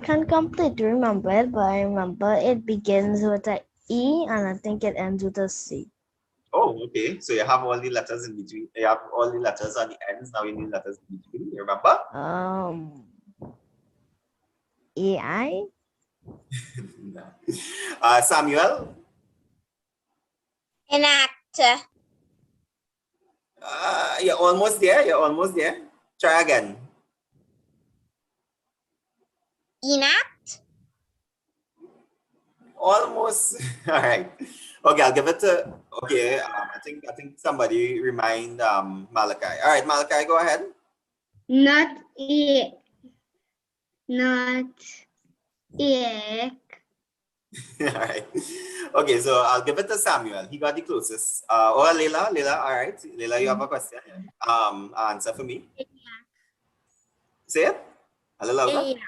Can't completely remember it, but I remember it begins with a E and I think it ends with a C. Oh, okay. So you have all the letters in between. You have all the letters on the ends. Now you need letters in between. You remember? AI? Samuel? Enact. You're almost there. You're almost there. Try again. Enact. Almost. All right. Okay, I'll give it to. Okay. I think somebody remind Malachi. All right, Malachi, go ahead. Not E. Not egg. All right. Okay, so I'll give it to Samuel. He got the closest. Or Leila. All right. Leila, you have a question? Answer for me. Say it. A little louder.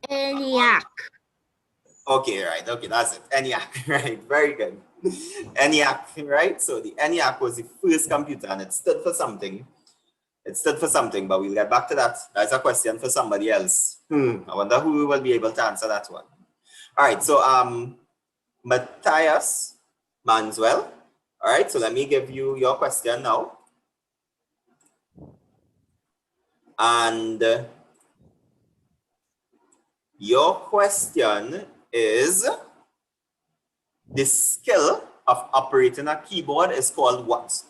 ENIAC. Okay, right. Okay, that's it. ENIAC, right? Very good. ENIAC, right? So the ENIAC was the first computer and it stood for something. It stood for something, but we'll get back to that. That's a question for somebody else. I wonder who will be able to answer that one. All right, so Matthias Manswell. All right, so let me give you your question now. And your question is, the skill of operating a keyboard is called what?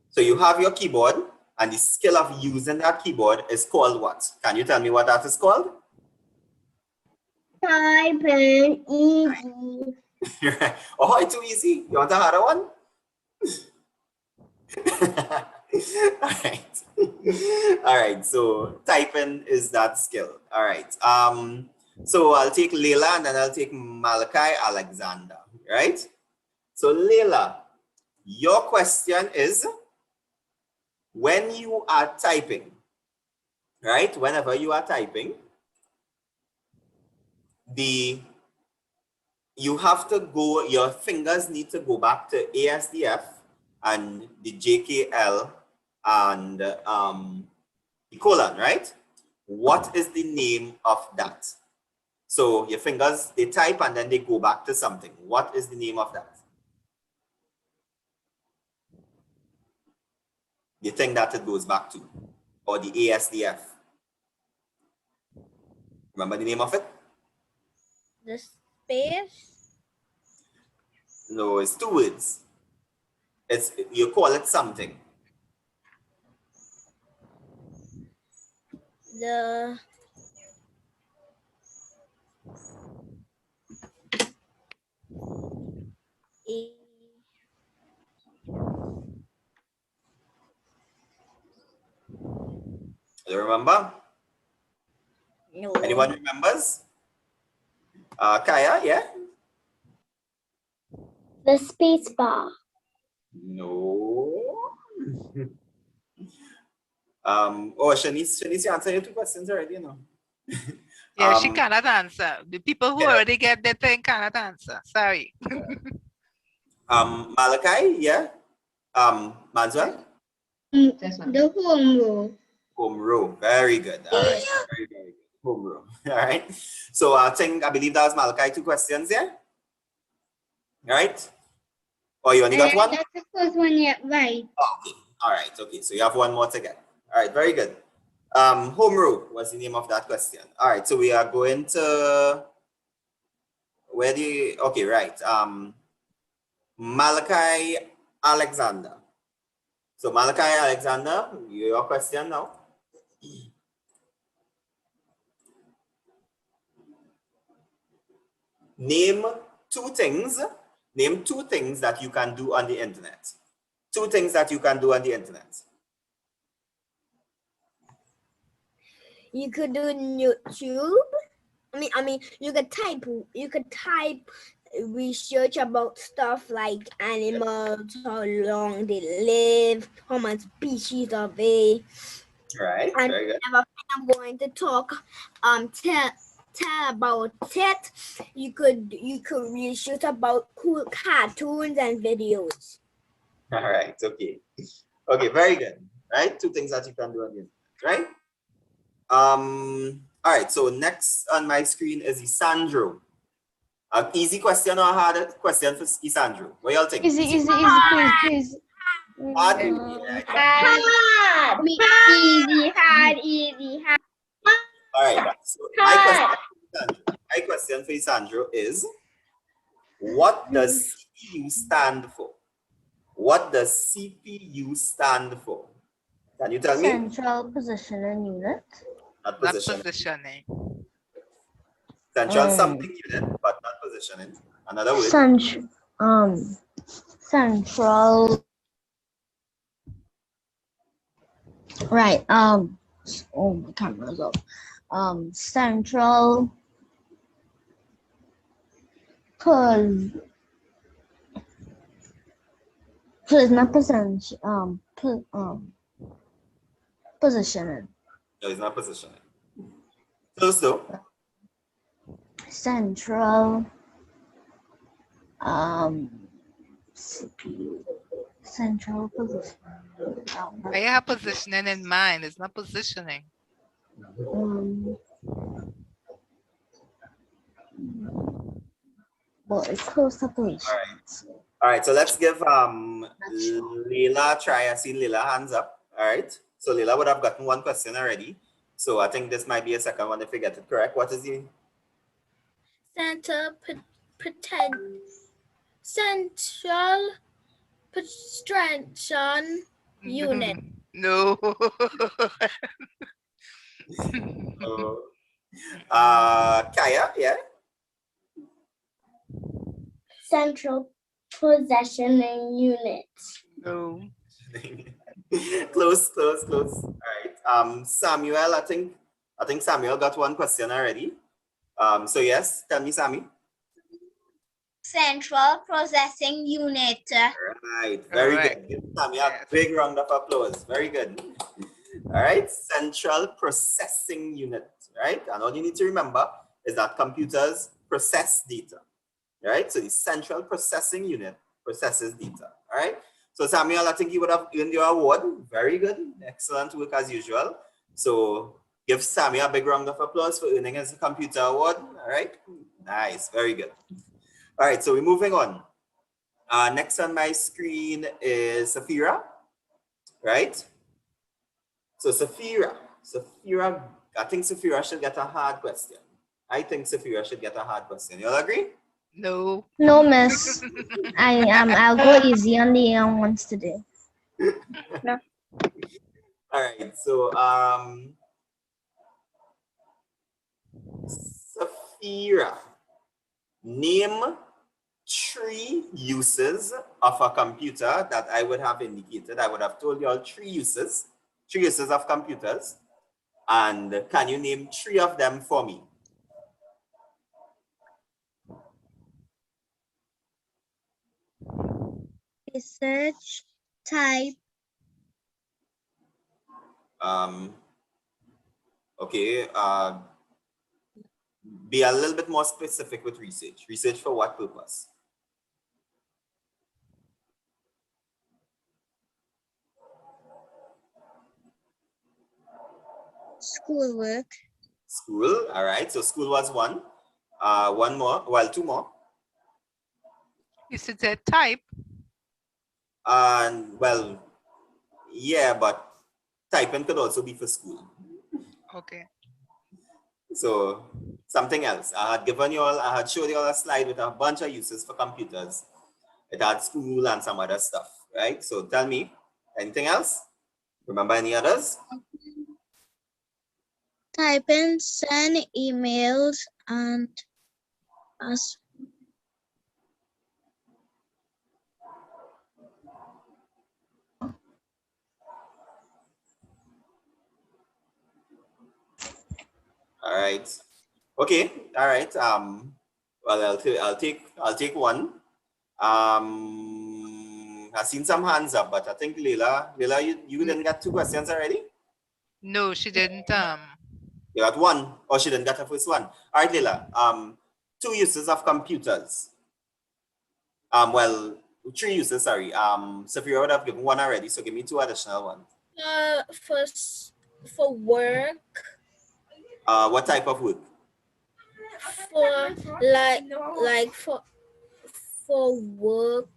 So you have your keyboard and the skill of using that keyboard is called what? Can you tell me what that is called? Typing easy. Oh, it's too easy. You want a harder one? All right. All right. So typing is that skill. All right. So I'll take Leila and then I'll take Malachi Alexander. Right. So Leila, your question is, when you are typing, right? Whenever you are typing, you have to go, your fingers need to go back to ASDF and the JKL and the colon, right? What is the name of that? So your fingers, they type and then they go back to something. What is the name of that? The thing that it goes back to, or the ASDF. Remember the name of it? The space. No, it's two words. It's, you call it something. The Do you remember? No. Anyone remembers? Kaya, yeah? The space bar. No. Oh, Shanice, you answered your two questions already, you know. Yeah, she cannot answer. The people who already get their thing cannot answer. Sorry. Malachi, yeah? Manswell? The home row. Home row. Very good. All right. Very, very good. Home row. All right. So I believe that was Malachi, two questions, yeah? All right. Oh, you only got one? That's the first one yet, right? Oh, okay. All right. Okay. So you have one more to get. All right. Very good. Home row was the name of that question. All right. So we are going to, where do you, okay, right. Malachi Alexander. So Malachi Alexander, your question now. Name two things that you can do on the internet. Two things that you can do on the internet. You could do YouTube. I mean, you could type research about stuff like animals, how long they live, how much species are they. Right. And very good. I'm going to talk tell about it, you could reshoot about cool cartoons and videos. All right, okay. Okay, very good. Right? Two things that you can do on the internet, right? All right, so next on my screen is Isandro. An easy question or a hard question for Isandro? What y'all think? Easy, please. Hard? Hard. Easy, hard. All right, so my question for Isandro is, what does CPU stand for? What does CPU stand for? Can you tell me? Central Positioning Unit. Not Not positioning. positioning. Central something unit, but not positioning. Another word. Central. Right. Oh, my camera's off. Central. Not position. Positioning. No, it's not positioning. Close though. Central. CPU. Central position. I have positioning in mind. It's not positioning. Well, it's close operations. All right, so let's give Leila a try. I see Leila hands up. All right, so Leila would have gotten one question already. So I think this might be a second one if we get it correct. What is the Central Position Unit. No. Kaya? Yeah. Central Positioning Unit. No. Close. All right. Samuel, I think Samuel got one question already. So yes, tell me, Sammy. Central Processing Unit. Right, very Correct. good. Give Sammy a big round of applause. Very good. All right, Central Processing Unit, right? And all you need to remember is that computers process data, right? So the Central Processing Unit processes data, all right? So Samuel, I think you would have earned your award. Very good, excellent work as usual. So give Sammy a big round of applause for earning his computer award, all right? Nice, very good. All right, so we're moving on. Next on my screen is Safira, right? So Safira, I think Safira should get a hard question. You all agree? No. No, miss. I'll go easy on the young ones today. All right, so Safira, name 3 uses of a computer that I would have indicated. I would have told you all 3 uses of computers. And can you name 3 of them for me? Research, type. Okay. Be a little bit more specific with research. Research for what purpose? Schoolwork. School, all right. So school was 1. One more, well, 2 more. You should say type. And well, yeah, but typing could also be for school. Okay. So something else. I had showed you all a slide with a bunch of uses for computers. It had school and some other stuff, right? So tell me, anything else? Remember any others? Type in, send emails, and ask. All right. Okay. All right. Well, I'll take one. I've seen some hands up, but I think Leila, you didn't get 2 questions already? No, she didn't. You got one, or she didn't get her first one. All right, Leila. 2 uses of computers. Well, 3 uses, sorry. Sophia would have given one already, so give me 2 additional ones. For work. What type of work? For for work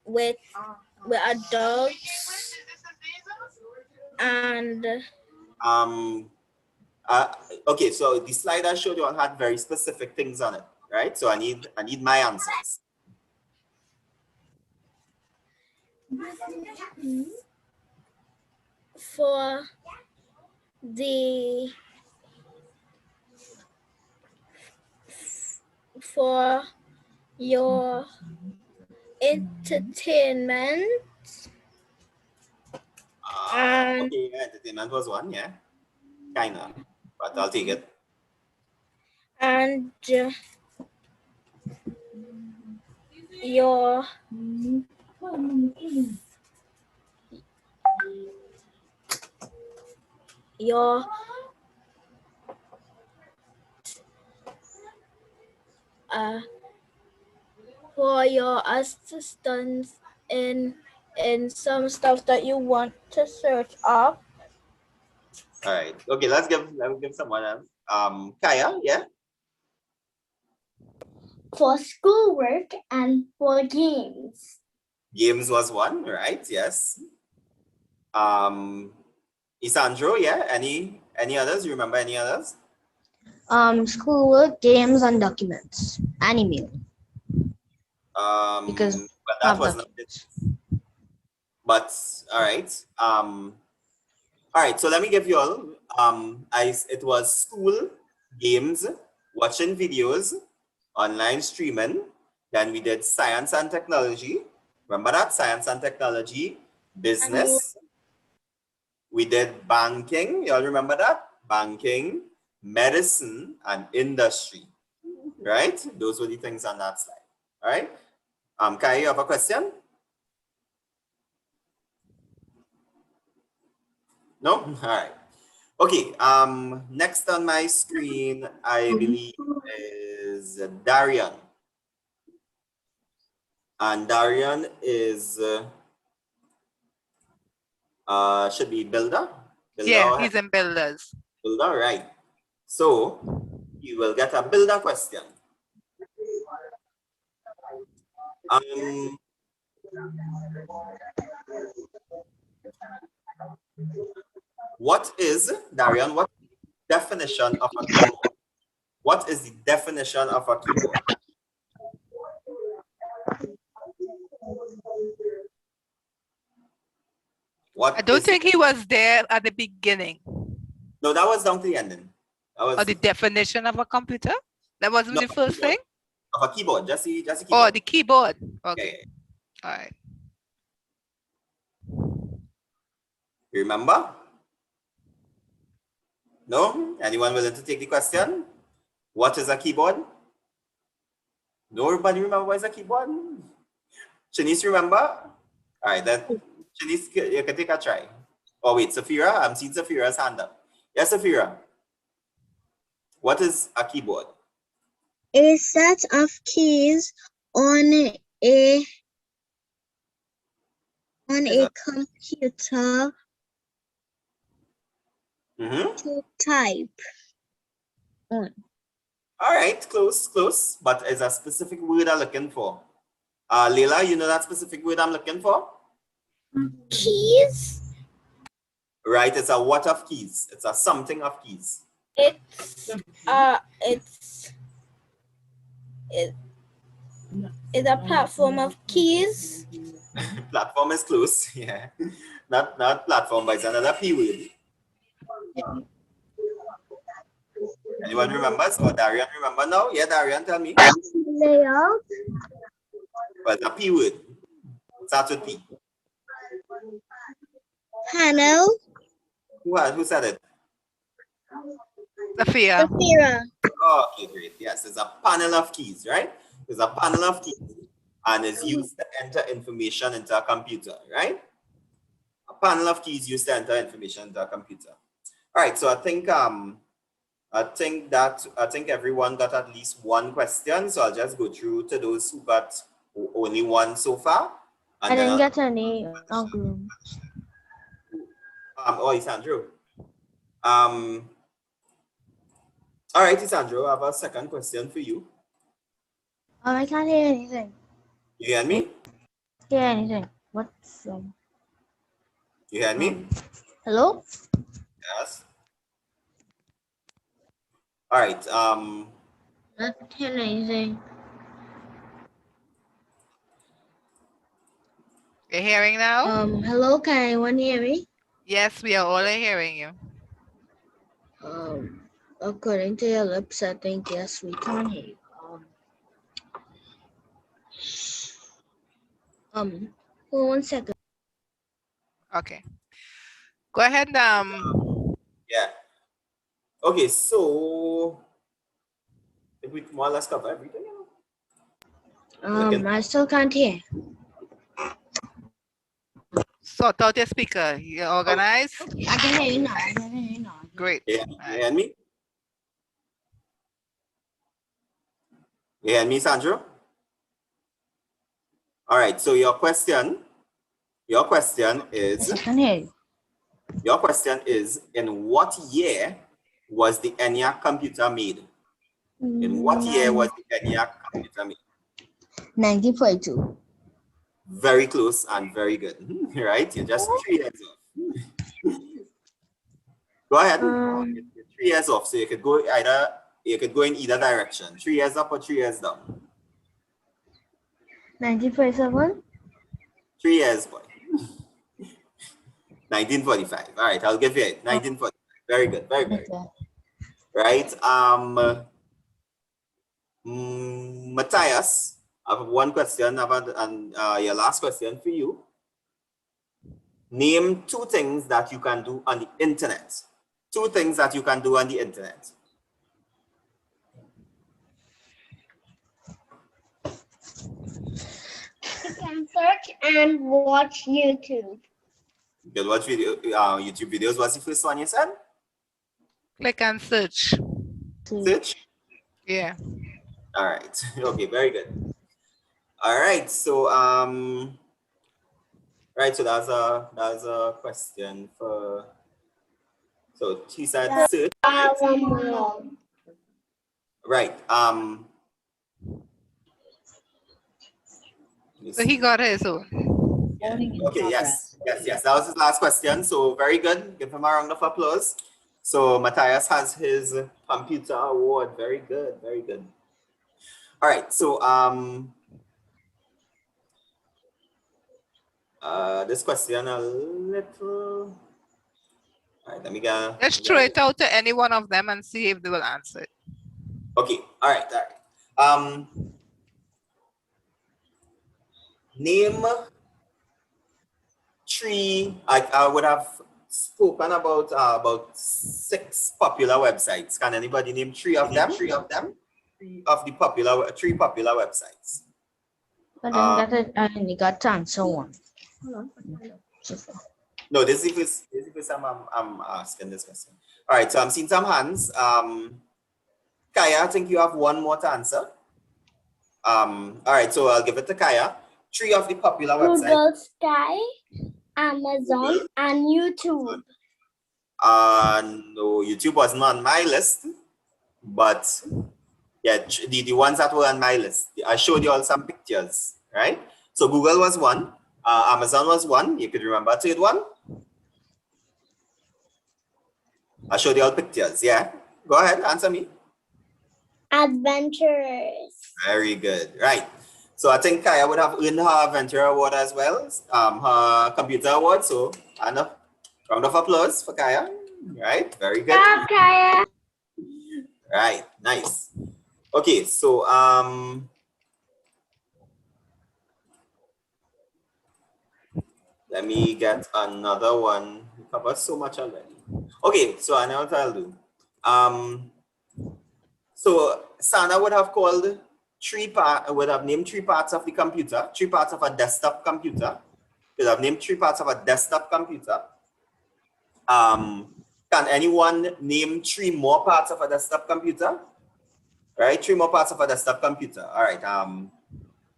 with adults and okay, so the slide I showed you all had very specific things on it, right? So I need my answers. for your entertainment and okay, entertainment was one, yeah, kinda, but I'll take it. and your for your assistance in some stuff that you want to search up. All right, okay, let me give someone else. Kaya, yeah. For schoolwork and for games. Games was one, right? Yes. Isandro, yeah. Any others? You remember any others? Schoolwork, games, and documents, and email. Because but that was not it. But all right. All right. So let me give you all. It was school, games, watching videos, online streaming. Then we did science and technology. Remember that? Science and technology, business. We did banking. You all remember that? Banking, medicine, and industry. Right? Those were the things on that slide. All right. Kai, you have a question? No? All right. Okay. Next on my screen, I believe is Darian. And Darian is should be builder. Yeah, he's in builders. Builder, right? So you will get a builder question. What is, Darian, what is the definition of a keyboard? What is the definition of a keyboard? I don't think he was there at the beginning. No, that was down to the ending. That was the definition of a computer? That wasn't the first thing? Of a keyboard, just a keyboard. Oh, the keyboard. Okay. Yeah. All right. Remember? No? Anyone willing to take the question? What is a keyboard? Nobody remember what is a keyboard? Shanice, remember? All right, then Shanice, you can take a try. Oh wait, Safira, I'm seeing Safira's hand up. Yes, Safira. What is a keyboard? A set of keys on a computer to type on. All right, close, but is a specific word I'm looking for. Leila, you know that specific word I'm looking for? Keys? Right, it's a what of keys. It's a something of keys. It's a platform of keys. Platform is close, yeah. Not platform, but it's another P word. Anyone remembers? Or Darian remember now? Yeah, Darian, tell me. Layout. Well, the P word. Starts with P. Panel. Who said it? Safira. Oh, okay, great. Yes, it's a panel of keys, right? It's a panel of keys and is used to enter information into a computer, right? A panel of keys used to enter information into a computer. All All right, so I think everyone got at least one question. So I'll just go through to those who got only one so far. I And then didn't get any Uncle. oh, Isandro. All right, Isandro, I have a second question for you. I can't hear anything. You hear me? Hear anything? What's You hear me? hello? Yes. All right. Not hearing anything. You're hearing now? Hello, can anyone hear me? Yes, we are all hearing you. According to your lips, I think yes, we can hear you. Hold on 1 second. Okay. Go ahead. Yeah. Okay, so if we more or less cover everything. I still can't hear. Sort out your speaker. You're organized? I can hear you now. I can hear you now. Great. Yeah, you hear me? You hear me, Sandro? All right, so your question is, Yes, I can hear you. your question is, in what year was the ENIAC computer made? In what year was the ENIAC computer made? 1942. Very close and very good, right? You're just 3 years off. Go ahead. You're 3 years off, so you could go in either direction. 3 years up or 3 years down. 1947. 3 years, boy. 1945. All right, I'll give you it. 1945. Very good. Very good. Okay. Right. Matthias, I have one question and your last question for you. Name 2 things that you can do on the internet. 2 things that you can do on the internet. You can search and watch YouTube. You can watch YouTube videos. What's the first one you said? Click and search. Search. Yeah. All right. Okay. Very good. All right. So right. So that's a question for. So he said search. One more. Right. So he got his own. Yeah. Okay. Yes. That was his last question. So very good. Give him a round of applause. So Matthias has his computer award. Very good. Very good. All right. So this question a little. All right. Let me get. Let's throw it out to any one of them and see if they will answer it. Okay. All right. Name 3. I would have spoken about 6 popular websites. Can anybody name 3 of them? 3 of the 3 popular websites. But then I only got to answer one. No, this is the first time I'm asking this question. All right, so I'm seeing some hands. Kaya, I think you have one more to answer. All right, so I'll give it to Kaya. 3 of the popular websites. Google Sky, Amazon, and YouTube. No, YouTube wasn't on my list, but yeah, the ones that were on my list, I showed you all some pictures, right? So Google was one, Amazon was one. You could remember the 3rd one. I showed you all pictures. Yeah, go ahead, answer me. Adventures. Very good, right? So I think Kaya would have earned her Adventure Award as well, her Computer Award. So a round of applause for Kaya. Right, very good. Stop, Kaya. Right, nice. Okay, so let me get another one. We covered so much already. Okay, so I know what I'll do. So Sana would have called would have named 3 parts of the computer, 3 parts of a desktop computer. Would have named 3 parts of a desktop computer. Can anyone name 3 more parts of a desktop computer? Right, 3 more parts of a desktop computer. All right.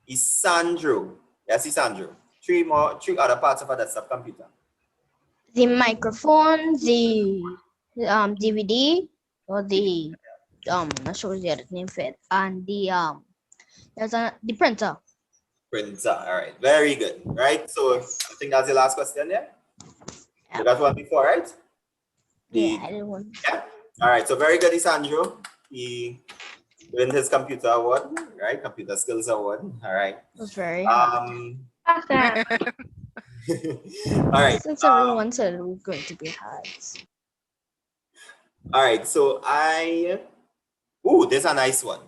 Isandro. Yes, Isandro. 3 other parts of a desktop computer. The microphone, the DVD, or the not sure the other name for it, and the the printer. Printer. All right. Very good. Right. So I think that's the last question there. You got one before, right? Yeah, I didn't want. Yeah. All right. So very good, Isandro. He win his computer award, right? Computer skills award. All right. It was very hard. Awesome. All right. Since everyone said it was going to be hard. All right. So there's a nice one.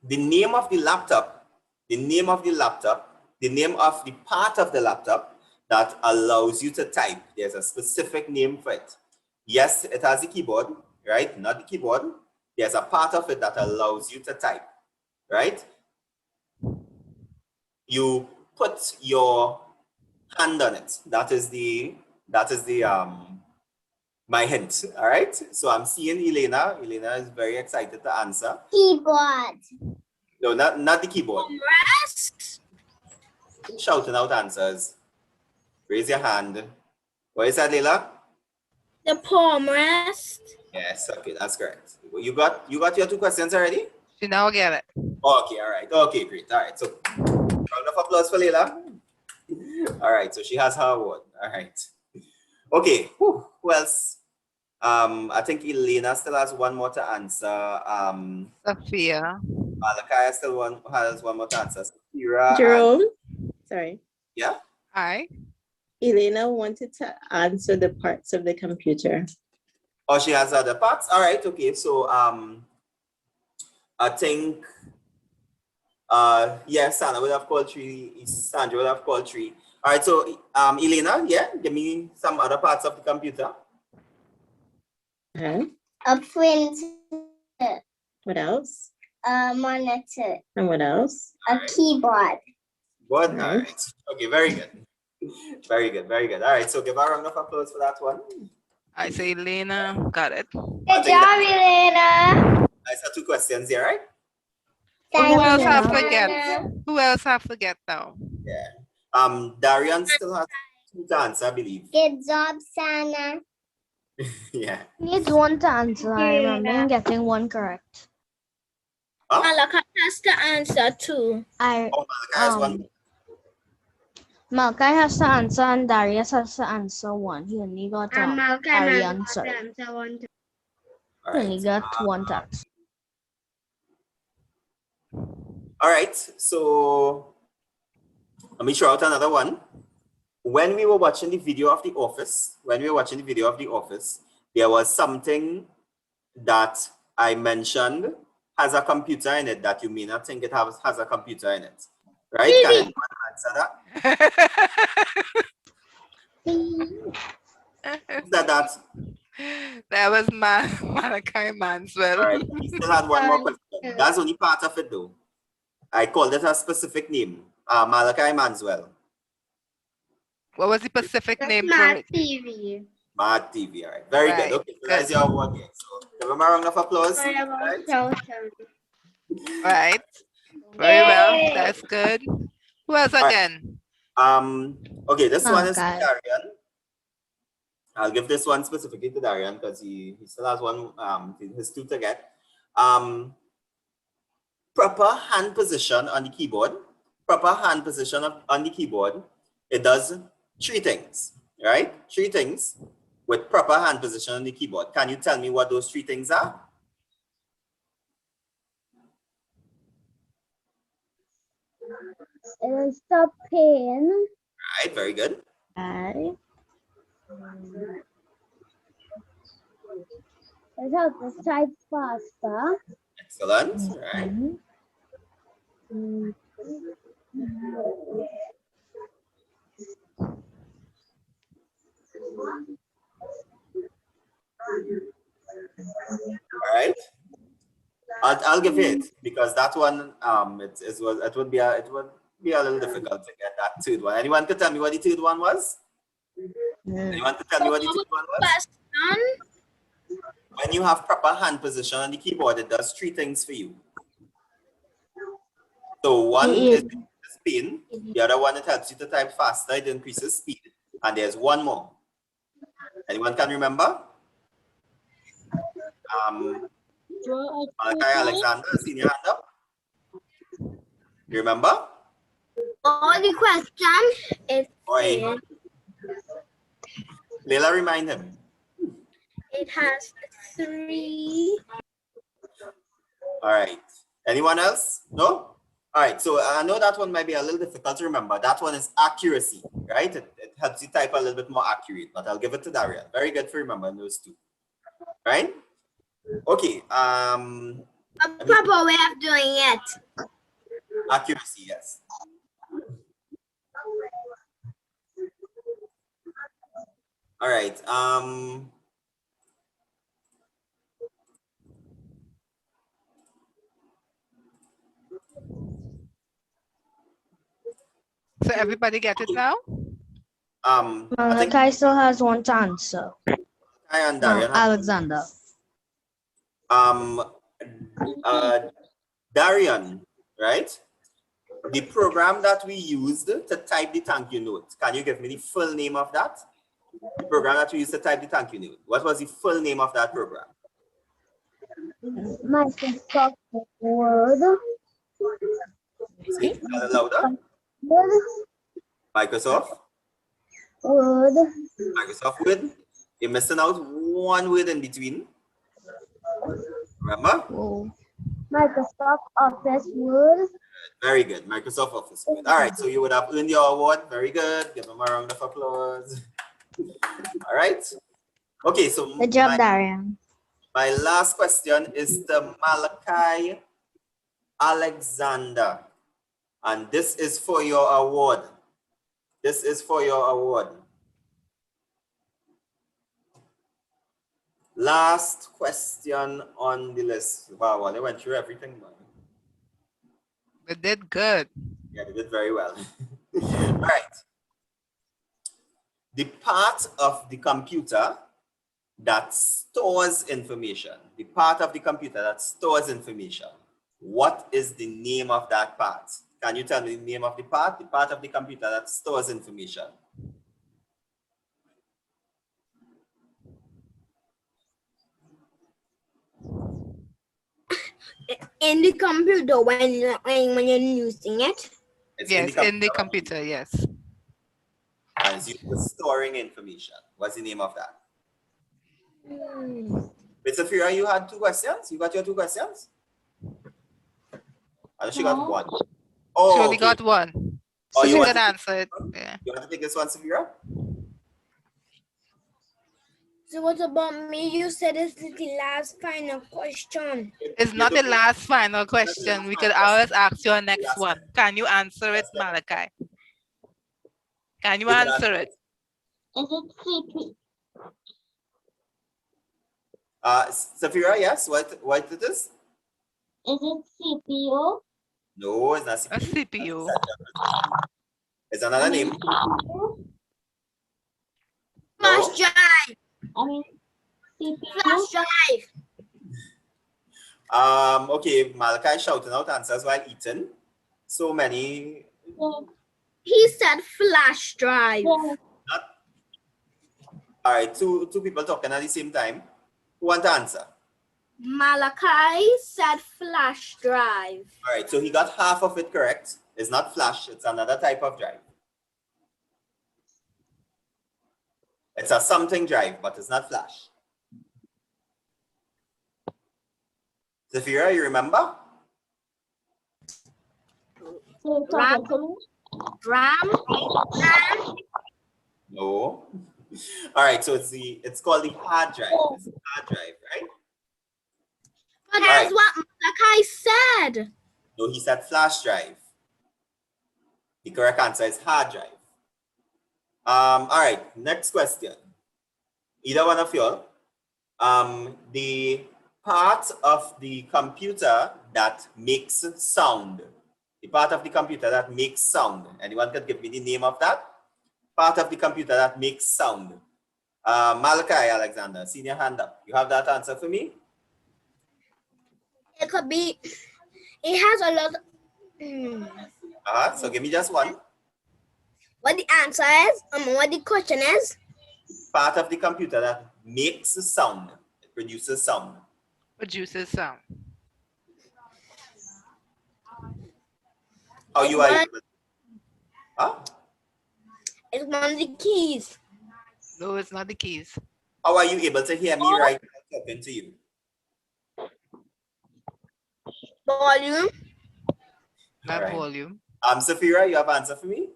The name of the laptop, the name of the part of the laptop that allows you to type. There's a specific name for it. Yes, it has a keyboard, right? Not the keyboard. There's a part of it that allows you to type, right? You put your hand on it. That is the my hint. All right. So I'm seeing Elena. Elena is very excited to answer. Keyboard. No, not the keyboard. Rest. Shouting out answers. Raise your hand. What is that, Leila? The palm rest. Yes, okay, that's correct. You got your 2 questions already? She now get it. Okay, all right. Okay, great. All right. So round of applause for Leila. All right, so she has her award. All right. Okay. Who else? I think Elena still has one more to answer. Sophia. Malachi still has one more to answer. Sophia Jerome, sorry. Yeah. Hi. Elena wanted to answer the parts of the computer. Oh, she has other parts. All right. Okay. So I think yes, Sandra would have called 3. Sandra would have called 3. All right. So Elena, yeah, give me some other parts of the computer. Uh-huh. A printer. What else? A monitor. And what else? A keyboard. What? Right. All right. Okay. Very good. Very good. Very good. All right. So give a round of applause for that one. I say Elena. Got it. Good job, Elena. Nice. 2 questions here, right? Who else have to Elena. get? Who else have to get now? Yeah. Darian still has 2 to answer, I believe. Good job, Sana. Yeah. Needs one to answer. I remember getting one correct. Huh? Malaka has to answer 2. Malachi has one. Malachi has to answer and Darius has to answer 1. He only got Arian, sorry. All He right. only got 1 to answer. All right. So let me throw out another one. When we were watching the video of The Office, there was something that I mentioned has a computer in it that you may not think it has a computer in it. Right? Can anyone answer that? Is that? That was Malachi Manswell. All right. We still had one more question. That's only part of it though. I called it a specific name. Malachi Manswell. What was the specific name for Smart it? TV. Smart TV. All right. Very Right. good. Okay. So that's your award here. So give them a round of applause. Sorry All about right. Chelsea. Right. Very well. Yay. That's good. Who else All right. again? Okay, this one is Okay. Darian. I'll give this one specifically to Darian because he still has one, his 2 to get. Proper hand position on the keyboard. On the keyboard. It does 3 things, right? 3 things with proper hand position on the keyboard. Can you tell me what those 3 things are? It is the pen. Right, very good. It helps us type faster. Excellent. Right. All right. I'll give it because that one it would be a little difficult to get that 3rd one. Anyone could tell me what the 3rd one was? Anyone could tell me what the 3rd one was? Question. when you have proper hand position on the keyboard, it does three things for you. So one is the spin, the other one, it helps you to type faster, it increases speed. And there's one more. Anyone can remember? Malachi Alexander, senior hand up. You remember? The question is Oi. Leila, remind him. it has 3. All right. Anyone else? No? All right. So I know that one might be a little difficult to remember. That one is accuracy, right? It helps you type a little bit more accurate, but I'll give it to Darian. Very good for remembering those two. Right? Okay. A proper way of doing it. Accuracy, yes. All right. So everybody get it now? I think Malachi still has one to answer. I and Darian. Alexander. Darian, right? The program that we used to type the thank you note. Can you give me the full name of that? The program that we used to type the thank you note. What was the full name of that program? Microsoft Word. Say it a little louder. Word. Microsoft. Word. Microsoft Word. You're missing out one word in between. Remember? Microsoft Office Word. Very good. Microsoft Office Word. All right. So you would have earned your award. Very good. Give them a round of applause. All right. Okay. So Good job, Darian. my last question is to Malachi Alexander. And this is for your award. This is for your award. Last question on the list. Wow, they went through everything, man. They did good. Yeah, they did very well. All right. The part of the computer that stores information, the part of the computer that stores information, what is the name of that part? Can you tell me the name of the part of the computer that stores information? In the computer when you're using it. It's Yes, in the computer, yes. And it's used for storing information. What's the name of that? Wait, Sophia, you had 2 questions? You got your 2 questions? I think she got 1. Oh, She only okay. got 1. Oh, So you she want could to answer it. Yeah. You want to take this one, Sophia? So what about me? You said it's the last final question. It's not the last final question. We could always ask your next one. Can you answer it, Malachi? Can you answer it? Is it CP? Sophia, yes, what it is? Is it CPU? No, it's not A CPU. CPU. It's another name. Flash No. drive. I mean, CPU. Flash drive. Okay, Malachi shouting out answers while eating. So many. He said flash drive. All right, two people talking at the same time. Who want to answer? Malachi said flash drive. All right, so he got half of it correct. It's not flash, it's another type of drive. It's a something drive, but it's not flash. Zafira, you remember? RAM. RAM. No. All right, so it's called the hard drive. It's a hard drive, right? But that's what Malachi said. No, he said flash drive. The correct answer is hard drive. All right, next question. Either one of you. The part of the computer that makes sound. The part of the computer that makes sound. Anyone can give me the name of that? Part of the computer that makes sound. Malachi Alexander, senior hand up. You have that answer for me? It could be. It has a lot. So give me just one. What the answer is? What the question is? Part of the computer that makes a sound. It produces sound. Produces sound. How you are able? Huh? It's one of the keys. No, it's not the keys. How are you able to hear me right now talking to you? Volume. Not Right. volume. Safira, you have an answer for me?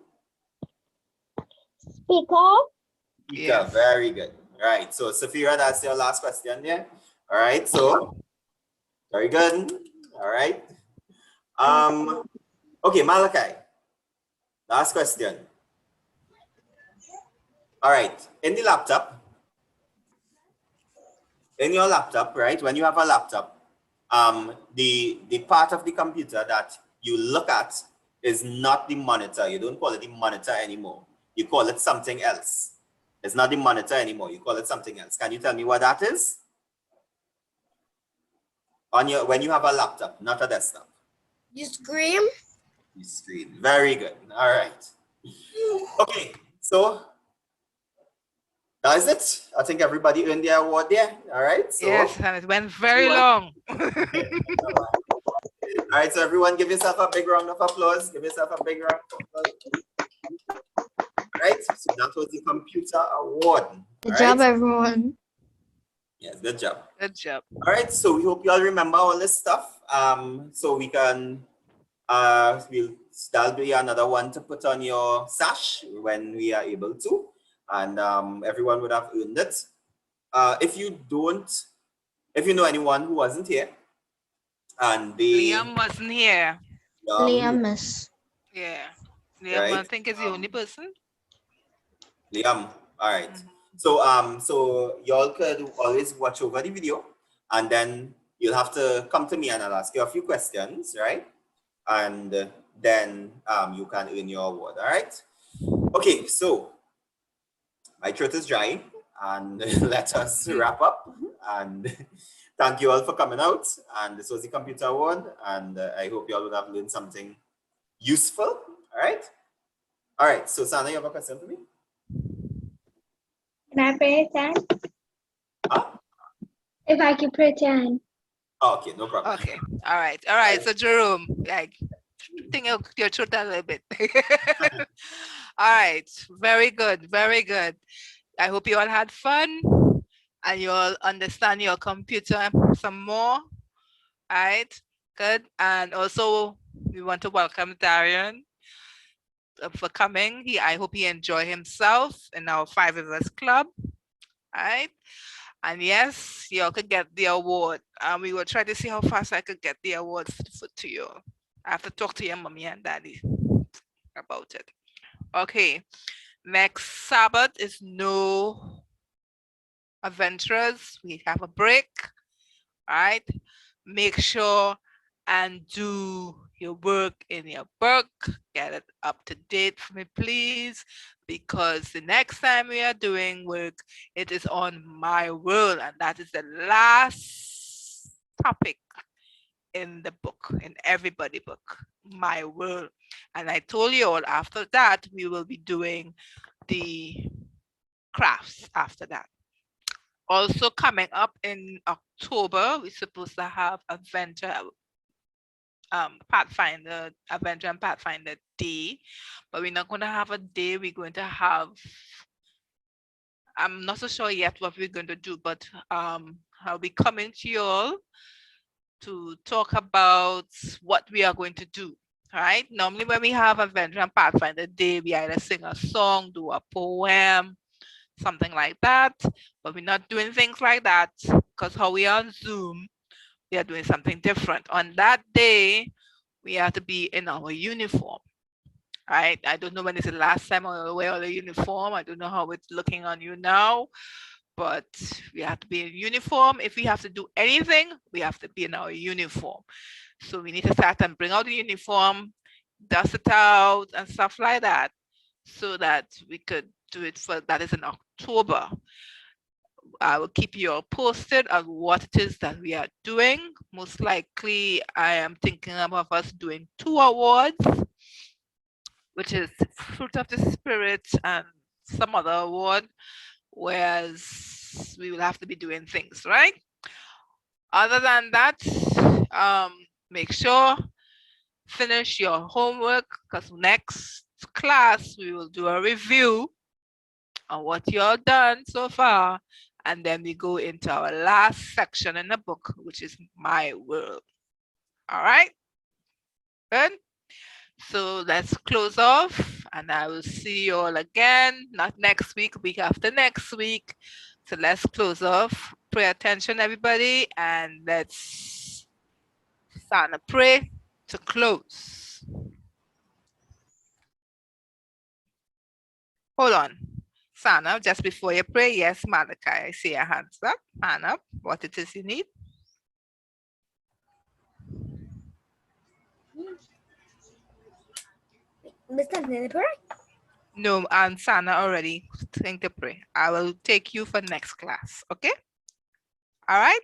Speaker. Speaker, Yes. very good. Right. So Safira, that's your last question there. All right. So very good. All right. Okay, Malachi. Last question. All right. In the laptop, in your laptop, right? When you have a laptop, the part of the computer that you look at is not the monitor. You don't call it the monitor anymore. You call it something else. It's not the monitor anymore. You call it something else. Can you tell me what that is? On your, when you have a laptop, not a desktop. The screen. The screen. Very good. All right. Okay. So that's it. I think everybody earned their award there. All right. So, Yes, and it went very long. all right. So everyone, give yourself a big round of applause. Give yourself a big round of applause. All right. So that was the computer award. Good job, everyone. Yes, good job. Good job. All right. So we hope you all remember all this stuff. So we can that'll be another one to put on your sash when we are able to, and everyone would have earned it. If you know anyone who wasn't here, and Liam wasn't here. Liam is. Yeah. Liam, Right. I think is the only person. Liam. All right. So so y'all could always watch over the video, and then you'll have to come to me and I'll ask you a few questions, right? And then you can earn your award. All right. Okay. So my throat is dry, and let us wrap up. And thank you all for coming out. And this was the computer award, and I hope you all would have learned something useful. All right. All right. So Sana, you have a question for me? Can I pretend? Huh? If I can pretend. Oh, okay, no problem. Okay. All right. All right. So Jerome, like, think of your throat a little bit. All right. Very good. Very good. I hope you all had fun and you all understand your computer some more. All right. Good. And also, we want to welcome Darian for coming. I hope he enjoyed himself in our 5 of Us Club. All right. And yes, y'all could get the award. We will try to see how fast I could get the award to you. I have to talk to your mommy and daddy about it. Okay. Next Sabbath is no adventurers. We have a break. All right. Make sure and do your work in your book. Get it up to date for me, please, because the next time we are doing work, it is on my world, and that is the last topic in the book, in everybody book, my world. And I told you all after that, we will be doing the crafts after that. Also coming up in October, we're supposed to have Adventure Pathfinder, Adventure and Pathfinder Day, but we're not going to have a day. We're going to have, I'm not so sure yet what we're going to do, but I'll be coming to you all to talk about what we are going to do. All right. Normally when we have Adventure and Pathfinder Day, we either sing a song, do a poem, something like that, but we're not doing things like that because how we are on Zoom, we are doing something different. On that day, we have to be in our uniform. Right? I don't know when is the last time I wear the uniform. I don't know how it's looking on you now, but we have to be in uniform. If we have to do anything, we have to be in our uniform. So we need to start and bring out the uniform, dust it out and stuff like that, so that we could do it for, that is in October. I will keep you all posted on what it is that we are doing. Most likely, I am thinking of us doing 2 awards, which is Fruit of the Spirit and some other award, whereas we will have to be doing things, right? Other than that, make sure finish your homework, because next class we will do a review on what you all done so far, and then we go into our last section in the book, which is My World. All right, good. So let's close off, and I will see you all again, not next week, week after next week. So let's close off. Pay attention, everybody, and let's start a pray to close. Hold on. Sana, just before you pray, yes, Malachi, I see your hands up. Hand up, what it is you need. No, and Sana already think to pray. I will take you for next class, okay? All right,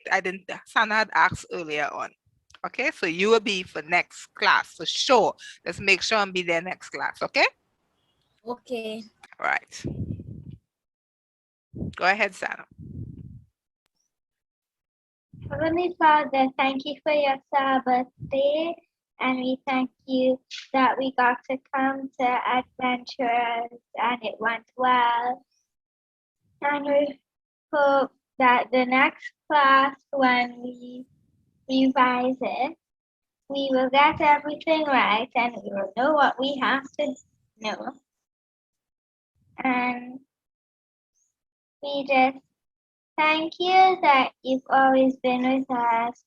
Sana had asked earlier on. Okay, so you will be for next class for sure. Let's make sure and be there next class, okay? Okay. All right. Go ahead, Sana. Heavenly Father, thank you for your Sabbath day, and we thank you that we got to come to Adventures and it went well. And we hope that the next class, when we revise it, we will get everything right and we will know what we have to know. And we just thank you that you've always been with us,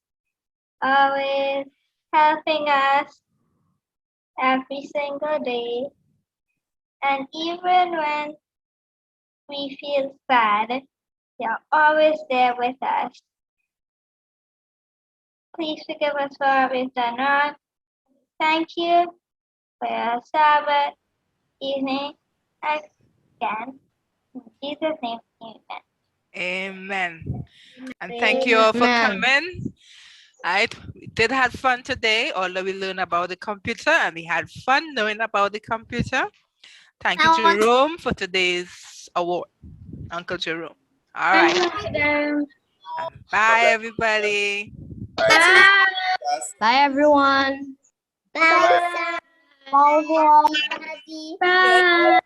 always helping us every single day. And even when we feel sad, you're always there with us. Please forgive us for what we've done wrong. Thank you for your Sabbath evening again. In Jesus' name, amen. Amen. And thank you all for Amen. coming. All right, we did have fun today, although we learned about the computer and we had fun knowing about the computer. Thank you, Jerome, for today's award, Uncle Jerome. All right. And bye, everybody. Bye. Bye, everyone. Bye. Bye, everyone. Bye.